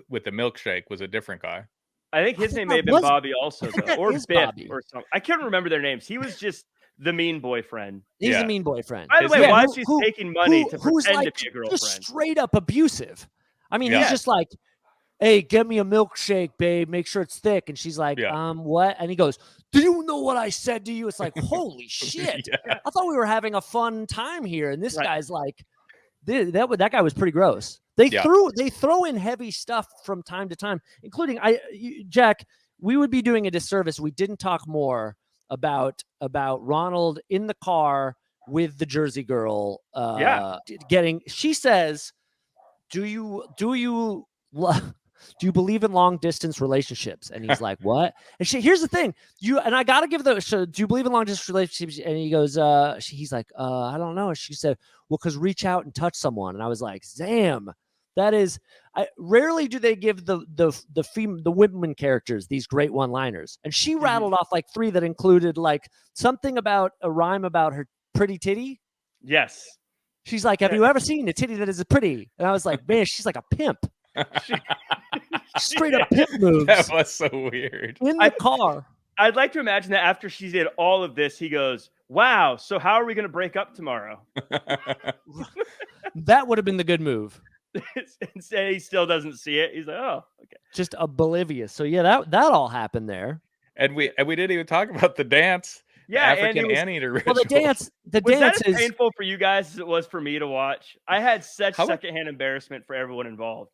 with the milkshake was a different guy. I think his name may have been Bobby also, though, or Biff Bobby. Or something. I can't remember their names. He was just the mean boyfriend. He's a mean boyfriend. By the way, why is she taking money to pretend to be a girlfriend? Just straight up abusive. I mean, he's just like, hey, get me a milkshake, babe. Make sure it's thick. And she's like, what? And he goes, do you know what I said to you? It's like, holy shit. I thought we were having a fun time here. And this guy's like, that guy was pretty gross. They throw in heavy stuff from time to time, including Jack, we would be doing a disservice. We didn't talk more about Ronald in the car with the Jersey girl. She says, do you believe in long distance relationships? And he's like, what? And here's the thing, I gotta give do you believe in long distance relationships? And he goes, he's like, I don't know. And she said, well, because reach out and touch someone. And I was like, damn, that is, rarely do they give the women characters these great one-liners. And she rattled off like 3 that included like something about a rhyme about her pretty titty. Yes. She's like, have you ever seen a titty that is pretty? And I was like, man, she's like a pimp. Straight up pimp moves. That was so weird. In the car. I'd like to imagine that after she did all of this, he goes, wow, so how are we going to break up tomorrow? That would have been the good move. And say he still doesn't see it. He's like, oh, okay. Just oblivious. So yeah, that all happened there. And we didn't even talk about the dance. Yeah, African anteater ritual. Well, the dance was that is as painful for you guys as it was for me to watch. I had such secondhand embarrassment for everyone involved.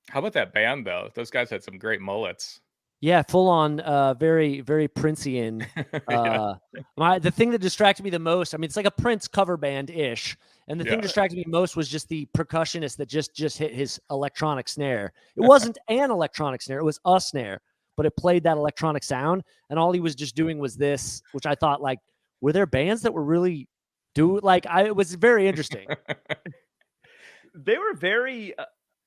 How about that band though? Those guys had some great mullets. Yeah, full on, very, very Princean. The thing that distracted me the most, I mean, it's like a Prince cover band-ish. And the thing that distracted me most was just the percussionist that just hit his electronic snare. It wasn't an electronic snare, it was a snare, but it played that electronic sound. And all he was just doing was this, which I thought, like, were there bands that were really it was very interesting. They were very...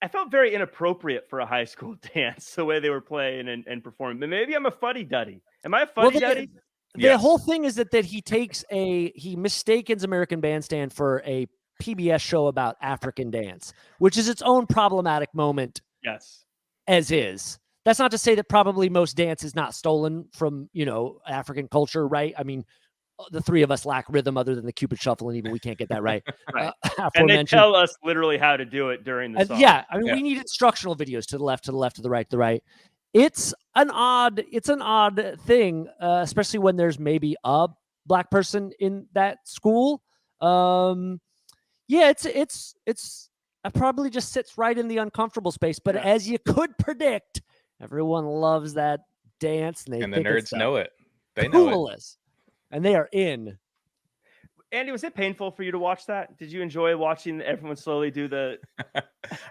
I felt very inappropriate for a high school dance, the way they were playing and performing. But maybe I'm a fuddy-duddy. Am I a fuddy-duddy? The whole thing is that he mistakes American Bandstand for a PBS show about African dance, which is its own problematic moment. Yes. As is. That's not to say that probably most dance is not stolen from, African culture, right? I mean, the 3 of us lack rhythm other than the Cupid Shuffle, and even we can't get that right. Right. And they tell us literally how to do it during the song. Yeah, I mean, we need instructional videos to the left, to the left, to the right, to the right. It's an odd thing, especially when there's maybe a Black person in that school. It's probably just sits right in the uncomfortable space. But as you could predict, everyone loves that dance, and the nerds know it. They know it. And they are in. Andy, was it painful for you to watch that? Did you enjoy watching everyone slowly do the...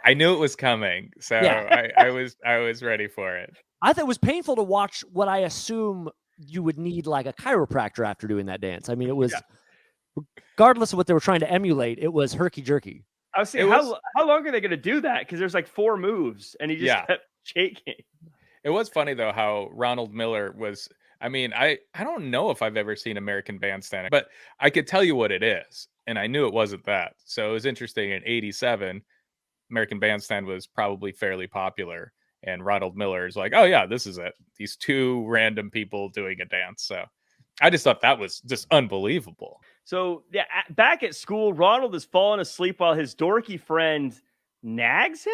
I knew it was coming, so I was ready for it. I thought it was painful to watch what I assume you would need like a chiropractor after doing that dance. I mean, it was, regardless of what they were trying to emulate, it was herky-jerky. I was saying, how long are they going to do that? Because there's like 4 moves, and he just kept shaking. It was funny, though, how Ronald Miller was... I mean, I don't know if I've ever seen American Bandstand, but I could tell you what it is, and I knew it wasn't that. So it was interesting. In '87, American Bandstand was probably fairly popular, and Ronald Miller is like, oh yeah, this is it. These 2 random people doing a dance. So I just thought that was just unbelievable. So yeah, back at school, Ronald is falling asleep while his dorky friend nags him.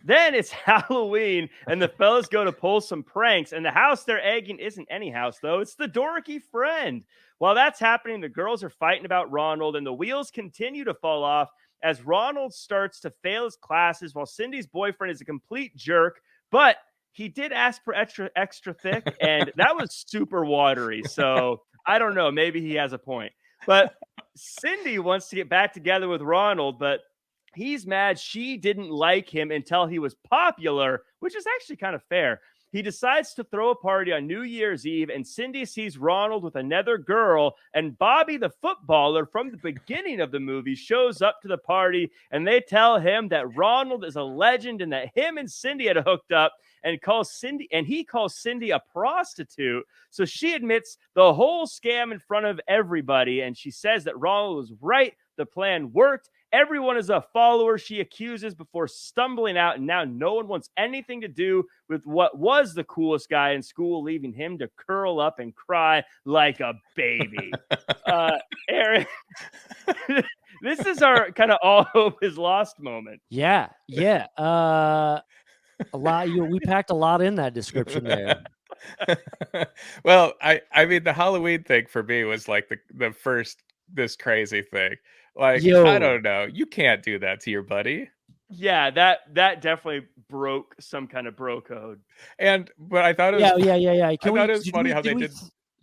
Then it's Halloween, and the fellas go to pull some pranks, and the house they're egging isn't any house, though. It's the dorky friend. While that's happening, the girls are fighting about Ronald, and the wheels continue to fall off as Ronald starts to fail his classes while Cindy's boyfriend is a complete jerk, but he did ask for extra thick, and that was super watery, so I don't know. Maybe he has a point. But Cindy wants to get back together with Ronald, but he's mad she didn't like him until he was popular, which is actually kind of fair. He decides to throw a party on New Year's Eve, and Cindy sees Ronald with another girl, and Bobby, the footballer from the beginning of the movie, shows up to the party, and they tell him that Ronald is a legend and that him and Cindy had hooked up, and he calls Cindy a prostitute. So she admits the whole scam in front of everybody, and she says that Ronald was right. The plan worked. Everyone is a follower, she accuses, before stumbling out, and now no one wants anything to do with what was the coolest guy in school, leaving him to curl up and cry like a baby. Aaron, this is our kind of all hope is lost moment. Yeah. A lot. We packed a lot in that description there. Well, I mean, the Halloween thing for me was like the first this crazy thing. Like, I don't know. You can't do that to your buddy. Yeah, that definitely broke some kind of bro code. But I thought it was yeah. I thought it was funny how they did.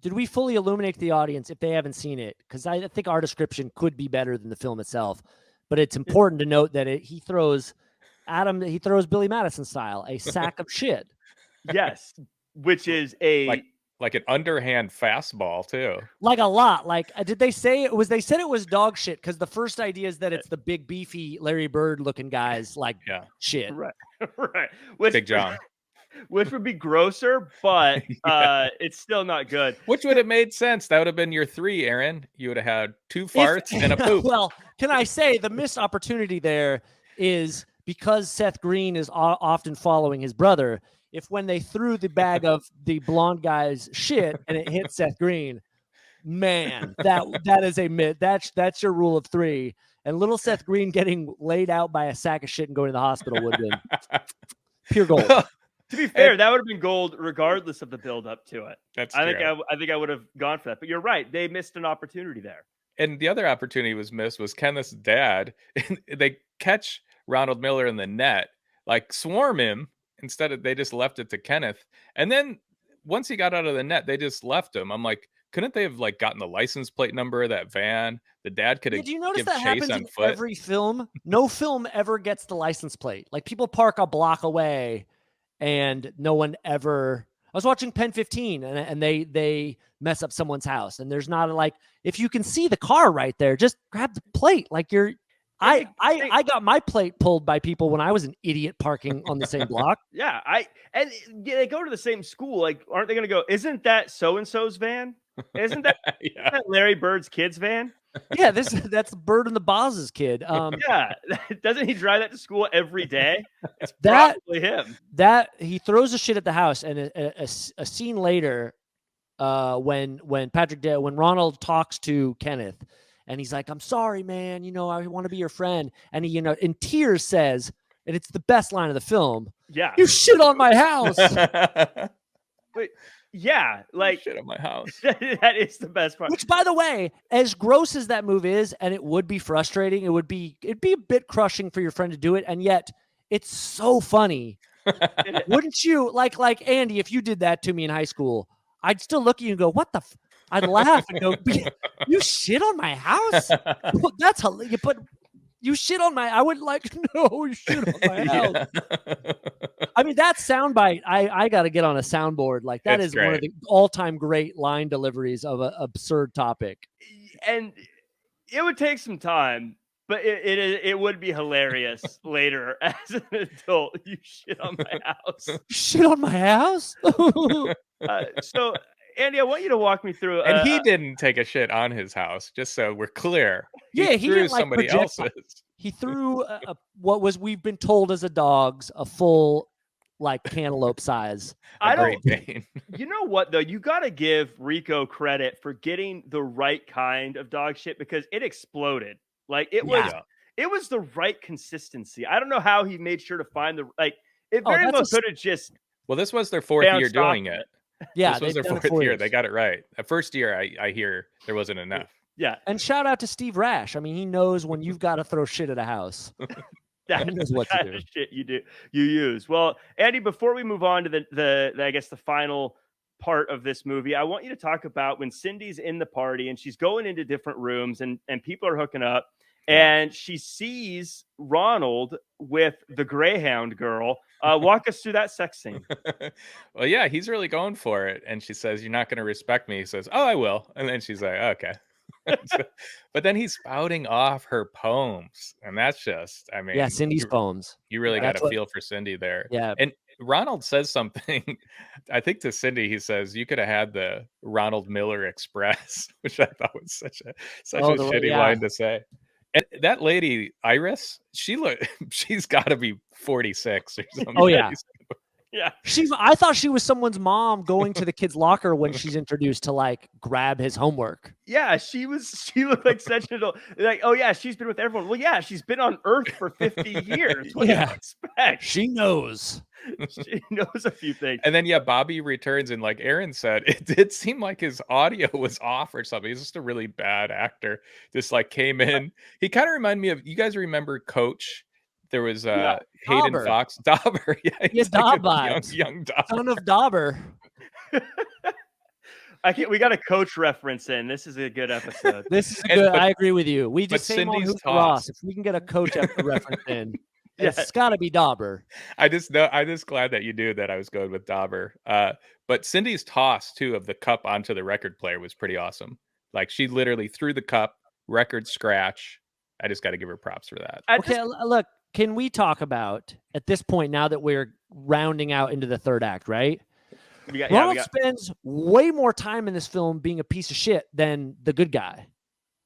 did we fully illuminate the audience if they haven't seen it? Because I think our description could be better than the film itself. But it's important to note that he throws Billy Madison style, a sack of shit. Yes, which is like an underhand fastball too. Like a lot. Like, did they say it was? They said it was dog shit because the first idea is that it's the big beefy Larry Bird looking guys like shit. Right, right. Big John. Which would be grosser, but it's still not good. Which would have made sense. That would have been your 3, Aaron. You would have had 2 farts and a poop. Well, can I say the missed opportunity there is because Seth Green is often following his brother. If when they threw the bag of the blonde guy's shit and it hit Seth Green, man, that is a myth. That's your rule of 3. And little Seth Green getting laid out by a sack of shit and going to the hospital would have been pure gold. To be fair, that would have been gold regardless of the build up to it. I think I would have gone for that. But you're right. They missed an opportunity there. And the other opportunity was missed was Kenneth's dad. They catch Ronald Miller in the net, like swarm him. Instead of they just left it to Kenneth. And then once he got out of the net, they just left him. I'm like, couldn't they have like gotten the license plate number of that van? The dad could have. Do you notice that happens in every film? No film ever gets the license plate. Like people park a block away. And no one ever. I was watching Pen 15, and they mess up someone's house, and there's not like if you can see the car right there, just grab the plate. Like I got my plate pulled by people when I was an idiot parking on the same block. Yeah, they go to the same school. Like, aren't they going to go? Isn't that so and so's van? Isn't that, isn't that Larry Bird's kid's van? Yeah, that's Bird and the Boz's kid. Yeah, doesn't he drive that to school every day? It's probably him. That he throws a shit at the house, and a scene later, when Ronald talks to Kenneth, and he's like, "I'm sorry, man. I want to be your friend," and he, in tears says, and it's the best line of the film. Yeah, you shit on my house. Wait. Yeah, like shit on my house. That is the best part. Which, by the way, as gross as that move is, and it would be frustrating, it'd be a bit crushing for your friend to do it, and yet it's so funny. Wouldn't you like Andy? If you did that to me in high school, I'd still look at you and go, "What the?" I'd laugh and go, "You shit on my house? That's hilarious." But you shit on my. I would like no, you shit on my house. I mean, that soundbite, I got to get on a soundboard. Like that is one of the all-time great line deliveries of an absurd topic. And it would take some time, but it would be hilarious later as an adult. You shit on my house. Shit on my house? So, Andy, I want you to walk me through. And he didn't take a shit on his house, just so we're clear. He threw somebody else's. He threw we've been told as a dog's a full like cantaloupe size. You know what though? You got to give Rico credit for getting the right kind of dog shit because it exploded. Like it was the right consistency. I don't know how he made sure to find it very well could have just. Well, this was their 4th year doing it. Yeah, this was their 4th year. They got it right. The first year, I hear there wasn't enough. Yeah, and shout out to Steve Rash. I mean, he knows when you've got to throw shit at a house. That is what kind of shit you use. Well, Andy, before we move on to the I guess the final part of this movie, I want you to talk about when Cindy's in the party and she's going into different rooms and people are hooking up and she sees Ronald with the Greyhound girl. Walk us through that sex scene. Well, yeah, he's really going for it. And she says, "You're not going to respect me." He says, "Oh, I will." And then she's like, "Okay." But then he's spouting off her poems, and that's just, I mean, Cindy's poems. You really got to feel for Cindy there. Yeah. And Ronald says something, I think to Cindy, he says, "You could have had the Ronald Miller Express," which I thought was such a shitty line to say. And that lady, Iris, she's got to be 46 or something. Oh, yeah. Yeah. I thought she was someone's mom going to the kid's locker when she's introduced to like grab his homework. Yeah, she looked like such an adult. Like, oh yeah, she's been with everyone. Well, yeah, she's been on Earth for 50 years. What do you expect? She knows. She knows a few things. And then Bobby returns, and like Aaron said, it did seem like his audio was off or something. He's just a really bad actor. Just like came in. He kind of reminded me of, you guys remember Coach? There was Hayden Dauber. Fox. Dauber. Yeah, he's like like young Dauber. Son of Dauber. We got a coach reference in. This is a good episode. This is good. I agree with you. We just same on Hoover Ross. If we can get a coach reference in, it's got to be Dauber. I just glad that you knew that I was going with Dauber. But Cindy's toss too of the cup onto the record player was pretty awesome. Like she literally threw the cup, record scratch. I just got to give her props for that. Okay, look, can we talk about at this point now that we're rounding out into the third act, right? Ronald spends way more time in this film being a piece of shit than the good guy.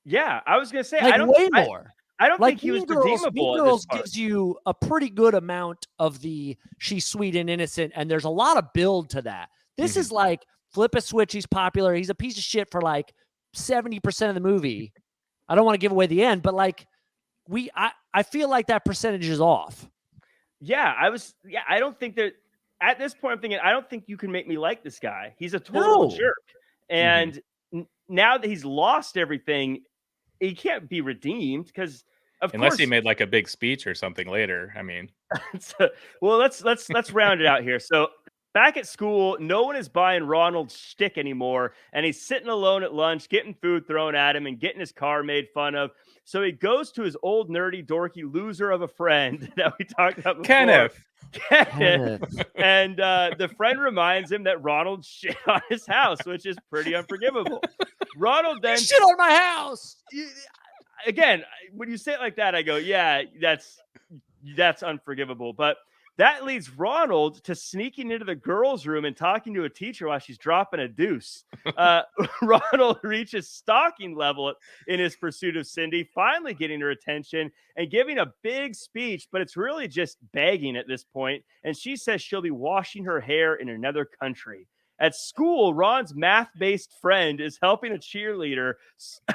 Yeah, I was gonna say like, way more. I don't think he was redeemable. Mean Girls gives you a pretty good amount of the she's sweet and innocent, and there's a lot of build to that. This is like flip a switch, he's popular, he's a piece of shit for like 70% of the movie. I don't want to give away the end, but like I feel like that percentage is off. Yeah, I don't think that at this point I'm thinking I don't think you can make me like this guy. He's a total jerk. And now that he's lost everything, he can't be redeemed because unless he made like a big speech or something later. I mean, well, let's round it out here. So back at school, no one is buying Ronald's shtick anymore, and he's sitting alone at lunch, getting food thrown at him and getting his car made fun of. So he goes to his old nerdy, dorky loser of a friend that we talked about before. Kenneth. And the friend reminds him that Ronald shit on his house, which is pretty unforgivable. Ronald then shit on my house. Again, when you say it like that, I go, yeah, that's unforgivable. But that leads Ronald to sneaking into the girls' room and talking to a teacher while she's dropping a deuce. Ronald reaches stalking level in his pursuit of Cindy, finally getting her attention and giving a big speech, but it's really just begging at this point. And she says she'll be washing her hair in another country. At school, Ron's math-based friend is helping a cheerleader,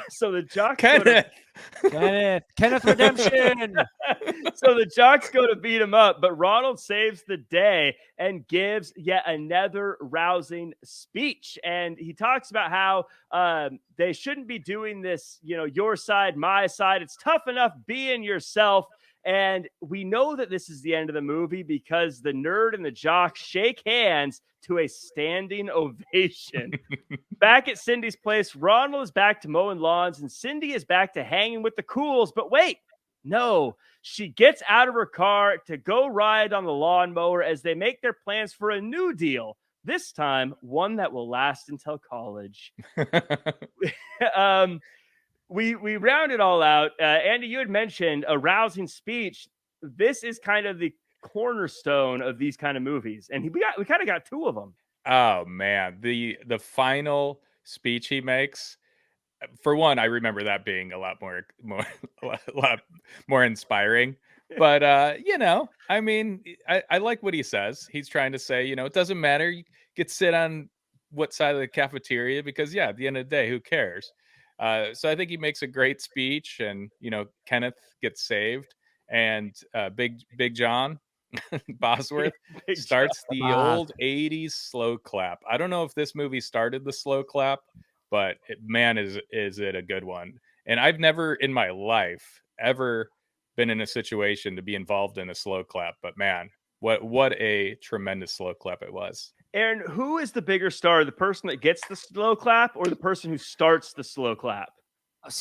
so the jocks Kenneth redemption. So the jocks go to beat him up, but Ronald saves the day and gives yet another rousing speech. And he talks about how they shouldn't be doing this, your side, my side. It's tough enough being yourself. And we know that this is the end of the movie because the nerd and the jock shake hands to a standing ovation. Back at Cindy's place, Ronald is back to mowing lawns and Cindy is back to hanging with the cools. But wait, no, she gets out of her car to go ride on the lawnmower as they make their plans for a new deal. This time, one that will last until college. We round it all out. Andy, you had mentioned a rousing speech. This is kind of the cornerstone of these kind of movies, and we kind of got two of them. Oh man, the final speech he makes. For one, I remember that being a lot more inspiring. But I mean, I like what he says. He's trying to say, it doesn't matter. You get sit on what side of the cafeteria because at the end of the day, who cares? So I think he makes a great speech, and Kenneth gets saved, and Big John Bosworth starts the old 80s slow clap. I don't know if this movie started the slow clap, but man, is it a good one. And I've never in my life ever been in a situation to be involved in a slow clap, but man, what a tremendous slow clap it was. Aaron, who is the bigger star, the person that gets the slow clap or the person who starts the slow clap? The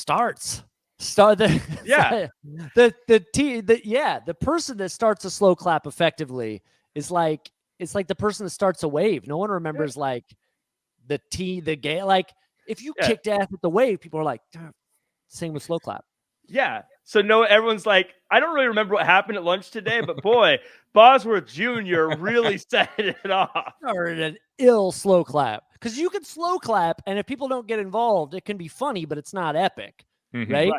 person that starts a slow clap effectively is like, it's like the person that starts a wave. No one remembers like the gay, like if you kicked ass at the wave, people are like, same with slow clap. Yeah. So everyone's like, I don't really remember what happened at lunch today, but boy, Bosworth Jr. really set it off. Or an ill slow clap. Because you can slow clap, and if people don't get involved, it can be funny, but it's not epic. Right?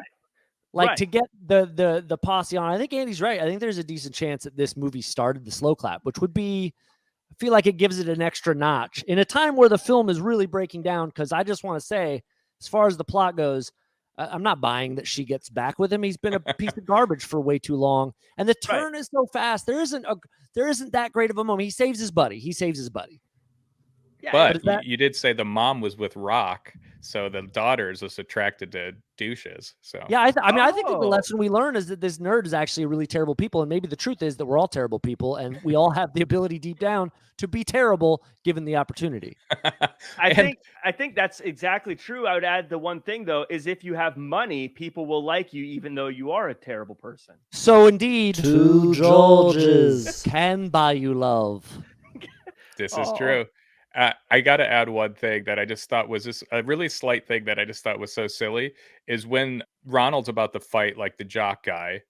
Like to get the posse on. I think Andy's right. I think there's a decent chance that this movie started the slow clap, which would be, I feel like it gives it an extra notch in a time where the film is really breaking down. Because I just want to say, as far as the plot goes, I'm not buying that she gets back with him. He's been a piece of garbage for way too long. And the turn is so fast. There isn't that great of a moment. He saves his buddy. Yeah, but you did say the mom was with Rock. So the daughter is just attracted to douches. So yeah, I think that the lesson we learn is that this nerd is actually a really terrible people, and maybe the truth is that we're all terrible people, and we all have the ability deep down to be terrible given the opportunity. I think that's exactly true. I would add the one thing though is if you have money, people will like you even though you are a terrible person. So indeed, two Georges can buy you love. This is true. I got to add one thing that I just thought was just a really slight thing that I just thought was so silly is when Ronald's about to fight like the jock guy,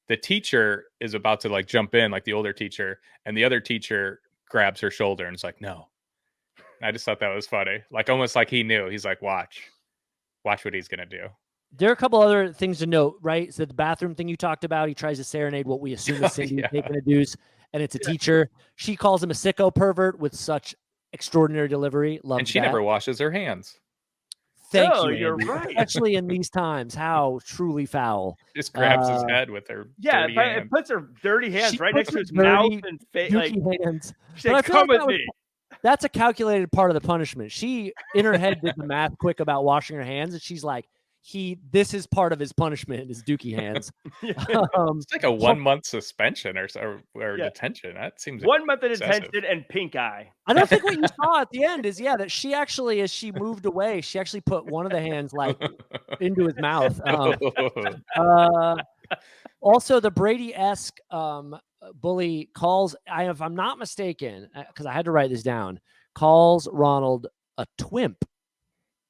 the teacher is about to like jump in, like the older teacher, and the other teacher grabs her shoulder and is like, no. And I just thought that was funny. Like almost like he knew. He's like, watch what he's going to do. There are a couple other things to note, right? So the bathroom thing you talked about, he tries to serenade what we assume is Cindy taking a deuce, and it's a teacher. She calls him a sicko pervert with such extraordinary delivery. Love and she that. never washes her hands. Thank you. You're right. Especially in these times, how truly foul. Just grabs his head with her dirty hands. It puts her dirty hands right next to his dirty, mouth and face. Like, hands. she's like, come with me. That's a calculated part of the punishment. She, in her head, did the math quick about washing her hands, and she's like, this is part of his punishment, his dookie hands. It's like a 1 month suspension or detention. That seems 1 month of detention and pink eye. I don't think what you saw at the end is that she actually, as she moved away, she actually put one of the hands like into his mouth. Also, the Brady-esque bully calls, if I'm not mistaken, because I had to write this down, calls Ronald a twimp.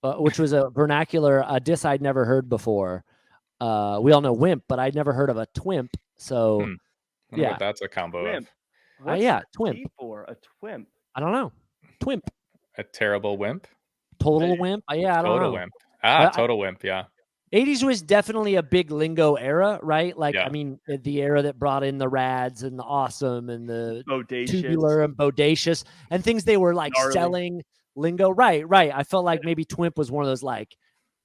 Which was a vernacular diss I'd never heard before. We all know wimp, but I'd never heard of a twimp. So, what that's a combo twimp. of. Twimp. For a twimp? I don't know. Twimp. A terrible wimp? Total wimp? I don't know. Total wimp. Total wimp, yeah. 80s was definitely a big lingo era, right? Like, I mean, the era that brought in the rads and the awesome and the bodacious. Tubular and bodacious and things they were like selling lingo. Right. I felt like maybe twimp was one of those like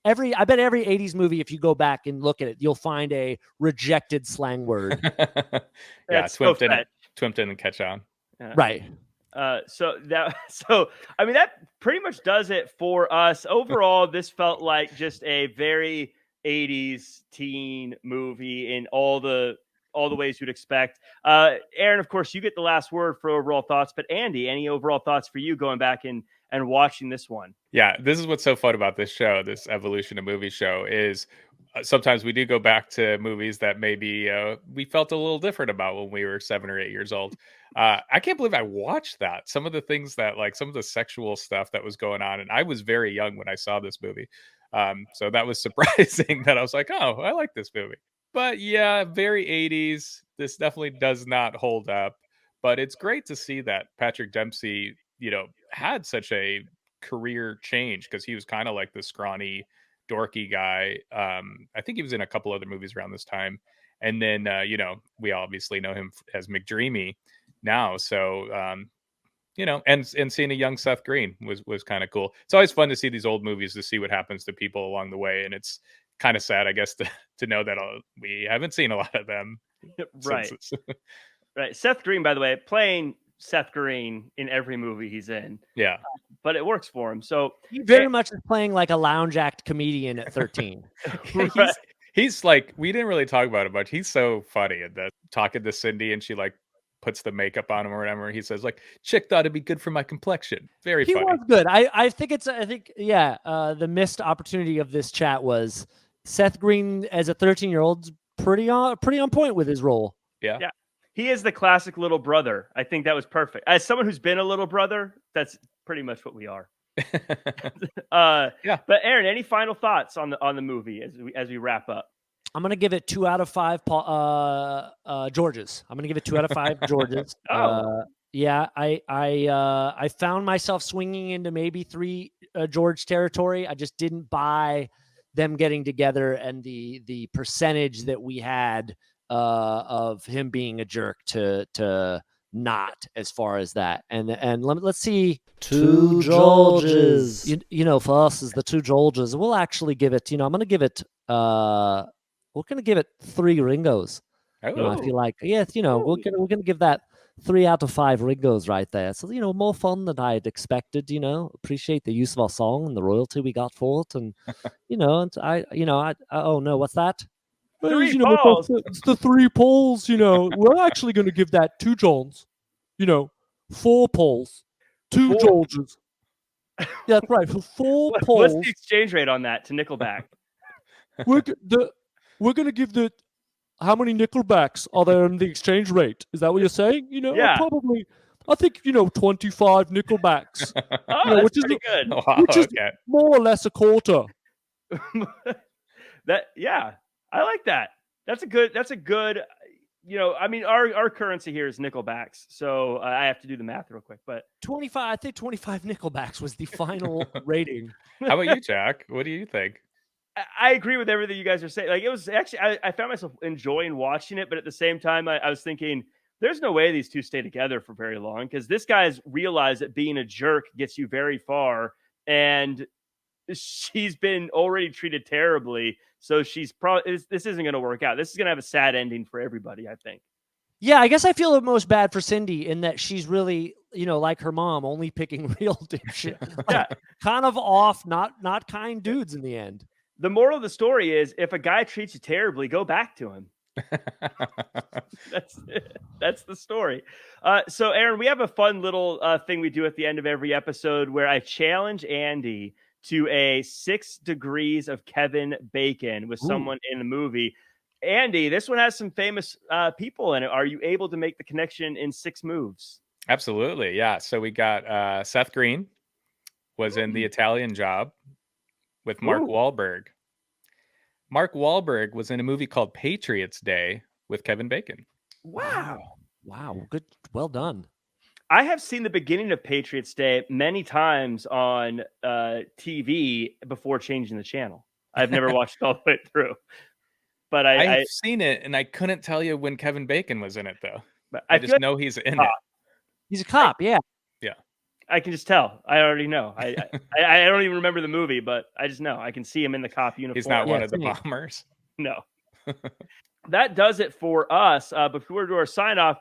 I bet every 80s movie, if you go back and look at it, you'll find a rejected slang word. Twimp didn't catch on. Right. So I mean that pretty much does it for us. Overall, this felt like just a very 80s teen movie in all the ways you'd expect. Aaron, of course, you get the last word for overall thoughts, but Andy, any overall thoughts for you going back and watching this one? Yeah, this is what's so fun about this show, this evolution of movie show, is sometimes we do go back to movies that maybe we felt a little different about when we were 7 or 8 years old. I can't believe I watched that. Some of the things that, like some of the sexual stuff that was going on, and I was very young when I saw this movie. So that was surprising that I was like, oh, I like this movie. But yeah, very 80s. This definitely does not hold up. But it's great to see that Patrick Dempsey, had such a career change, because he was kind of like the scrawny, dorky guy. I think he was in a couple other movies around this time. And then, we obviously know him as McDreamy now. So, and seeing a young Seth Green was kind of cool. It's always fun to see these old movies to see what happens to people along the way. And it's kind of sad, I guess, to know that we haven't seen a lot of them. Right. Right. Seth Green, by the way, playing Seth Green in every movie he's in. Yeah. But it works for him. So he very much is playing like a lounge act comedian at 13. He's like, we didn't really talk about it much. He's so funny at that, talking to Cindy, and she like puts the makeup on him or whatever. He says like, chick thought it'd be good for my complexion. Very funny. He was good. I think the missed opportunity of this chat was Seth Green as a 13-year-old's pretty on point with his role. Yeah. He is the classic little brother. I think that was perfect. As someone who's been a little brother, that's pretty much what we are. Yeah. But Aaron, any final thoughts on the movie as we wrap up? I'm gonna give it 2 out of 5 Georges. I'm gonna give it 2 out of 5 Georges. Yeah, I found myself swinging into maybe 3 George territory. I just didn't buy them getting together and the percentage that we had of him being a jerk to not as far as that. And let's see. 2 Georges. For us is the 2 Georges. We'll actually give it, I'm going to give it, we're going to give it 3 Ringos. Oh. I feel like, we're going to give that 3 out of 5 Ringos right there. So, more fun than I had expected, appreciate the use of our song and the royalty we got for it. And, oh no, what's that? 3 Pauls. It's the 3 Pauls, We're actually going to give that 2 Johns, 4 Pauls, 2 Georges. Yeah, that's right. For 4 Pauls. What's the exchange rate on that to Nickelback? We're going to give the... How many Nickelbacks are there in the exchange rate? Is that what you're saying? Yeah. I think 25 Nickelbacks. That's which pretty good. Wow, which is more or less a quarter. I like that. That's a good. Our currency here is Nickelbacks, so I have to do the math real quick. But 25, I think 25 Nickelbacks was the final rating. How about you, Jack? What do you think? I agree with everything you guys are saying. Like, it was actually, I found myself enjoying watching it, but at the same time, I was thinking, there's no way these two stay together for very long, because this guy's realized that being a jerk gets you very far, and she's been already treated terribly. So she's probably, this isn't going to work out. This is going to have a sad ending for everybody, I think. Yeah, I guess I feel the most bad for Cindy in that she's really, like her mom, only picking real dipshit. Yeah. Kind of off, not kind dudes in the end. The moral of the story is, if a guy treats you terribly, go back to him. That's the story. So, Aaron, we have a fun little thing we do at the end of every episode where I challenge Andy to a 6 degrees of Kevin Bacon with someone in the movie. Andy, this one has some famous people in it. Are you able to make the connection in 6 moves? Absolutely, yeah. So we got Seth Green was in The Italian Job with Mark Wahlberg. Mark Wahlberg was in a movie called Patriots Day with Kevin Bacon. Wow. Good. Well done. I have seen the beginning of Patriots Day many times on TV before changing the channel. I've never watched it all the way through. But I've seen it, and I couldn't tell you when Kevin Bacon was in it, though. But I just know he's in it. He's a cop, yeah. Yeah. I can just tell. I already know. I don't even remember the movie, but I just know. I can see him in the cop uniform. He's not one of the bombers. No. That does it for us. Before we do our sign off,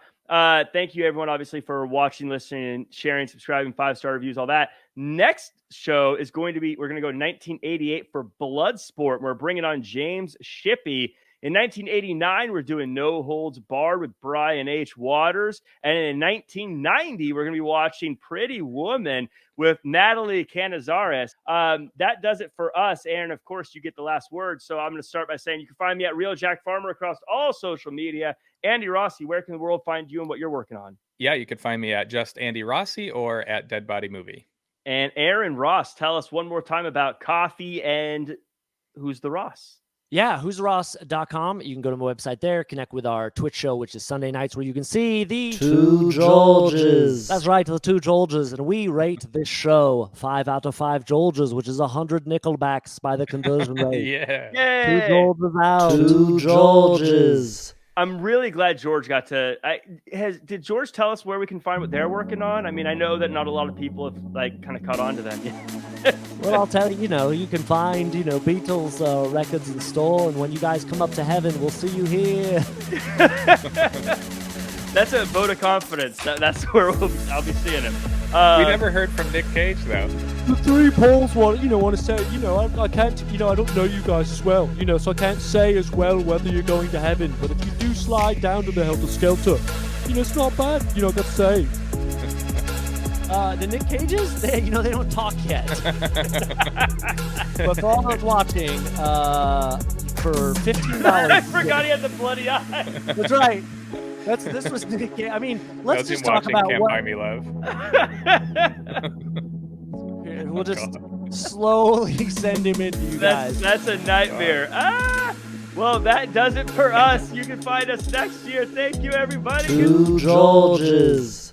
thank you everyone, obviously, for watching, listening, sharing, subscribing, 5-star reviews, all that. Next show is we're going to go to 1988 for Bloodsport. We're bringing on James Shippey. In 1989, we're doing No Holds Barred with Brian H. Waters. And in 1990, we're going to be watching Pretty Woman with Natalie Canizares. That does it for us. Aaron, of course, you get the last word. So I'm going to start by saying you can find me at Real Jack Farmer across all social media. Andy Rossi, where can the world find you and what you're working on? Yeah, you can find me at just Andy Rossi or at Dead Body Movie. And Aaron Ross, tell us one more time about coffee and Who's the Ross? Yeah, who'stheross.com. You can go to my website there, connect with our Twitch show, which is Sunday nights, where you can see the Two Georges. That's right, the 2 Georges. And we rate this show 5 out of 5 Georges, which is 100 Nickelbacks by the conversion rate. Yeah. Yay! 2 Georges out. 2 Georges. I'm really glad George got to. Did George tell us where we can find what they're working on? I mean, I know that not a lot of people have kind of caught on to them. Well, I'll tell you, you can find, Beatles records in store, and when you guys come up to heaven, we'll see you here. That's a vote of confidence. That's where I'll be seeing him. We never heard from Nick Cage, though. The 3 Pauls want to say, I can't, I don't know you guys as well, so I can't say as well whether you're going to heaven. But if you do slide down to the Helter Skelter, it's not bad, I got to say. The Nick Cages, they don't talk yet. But for all those watching, for $15, I forgot he had the bloody eye. That's right. This was Nick Cage. I mean, let's just talk about Can't what. Buy Me Love. We'll just slowly send him into you guys. That's a nightmare. Well, that does it for us. You can find us next year. Thank you, everybody. 2 Georges.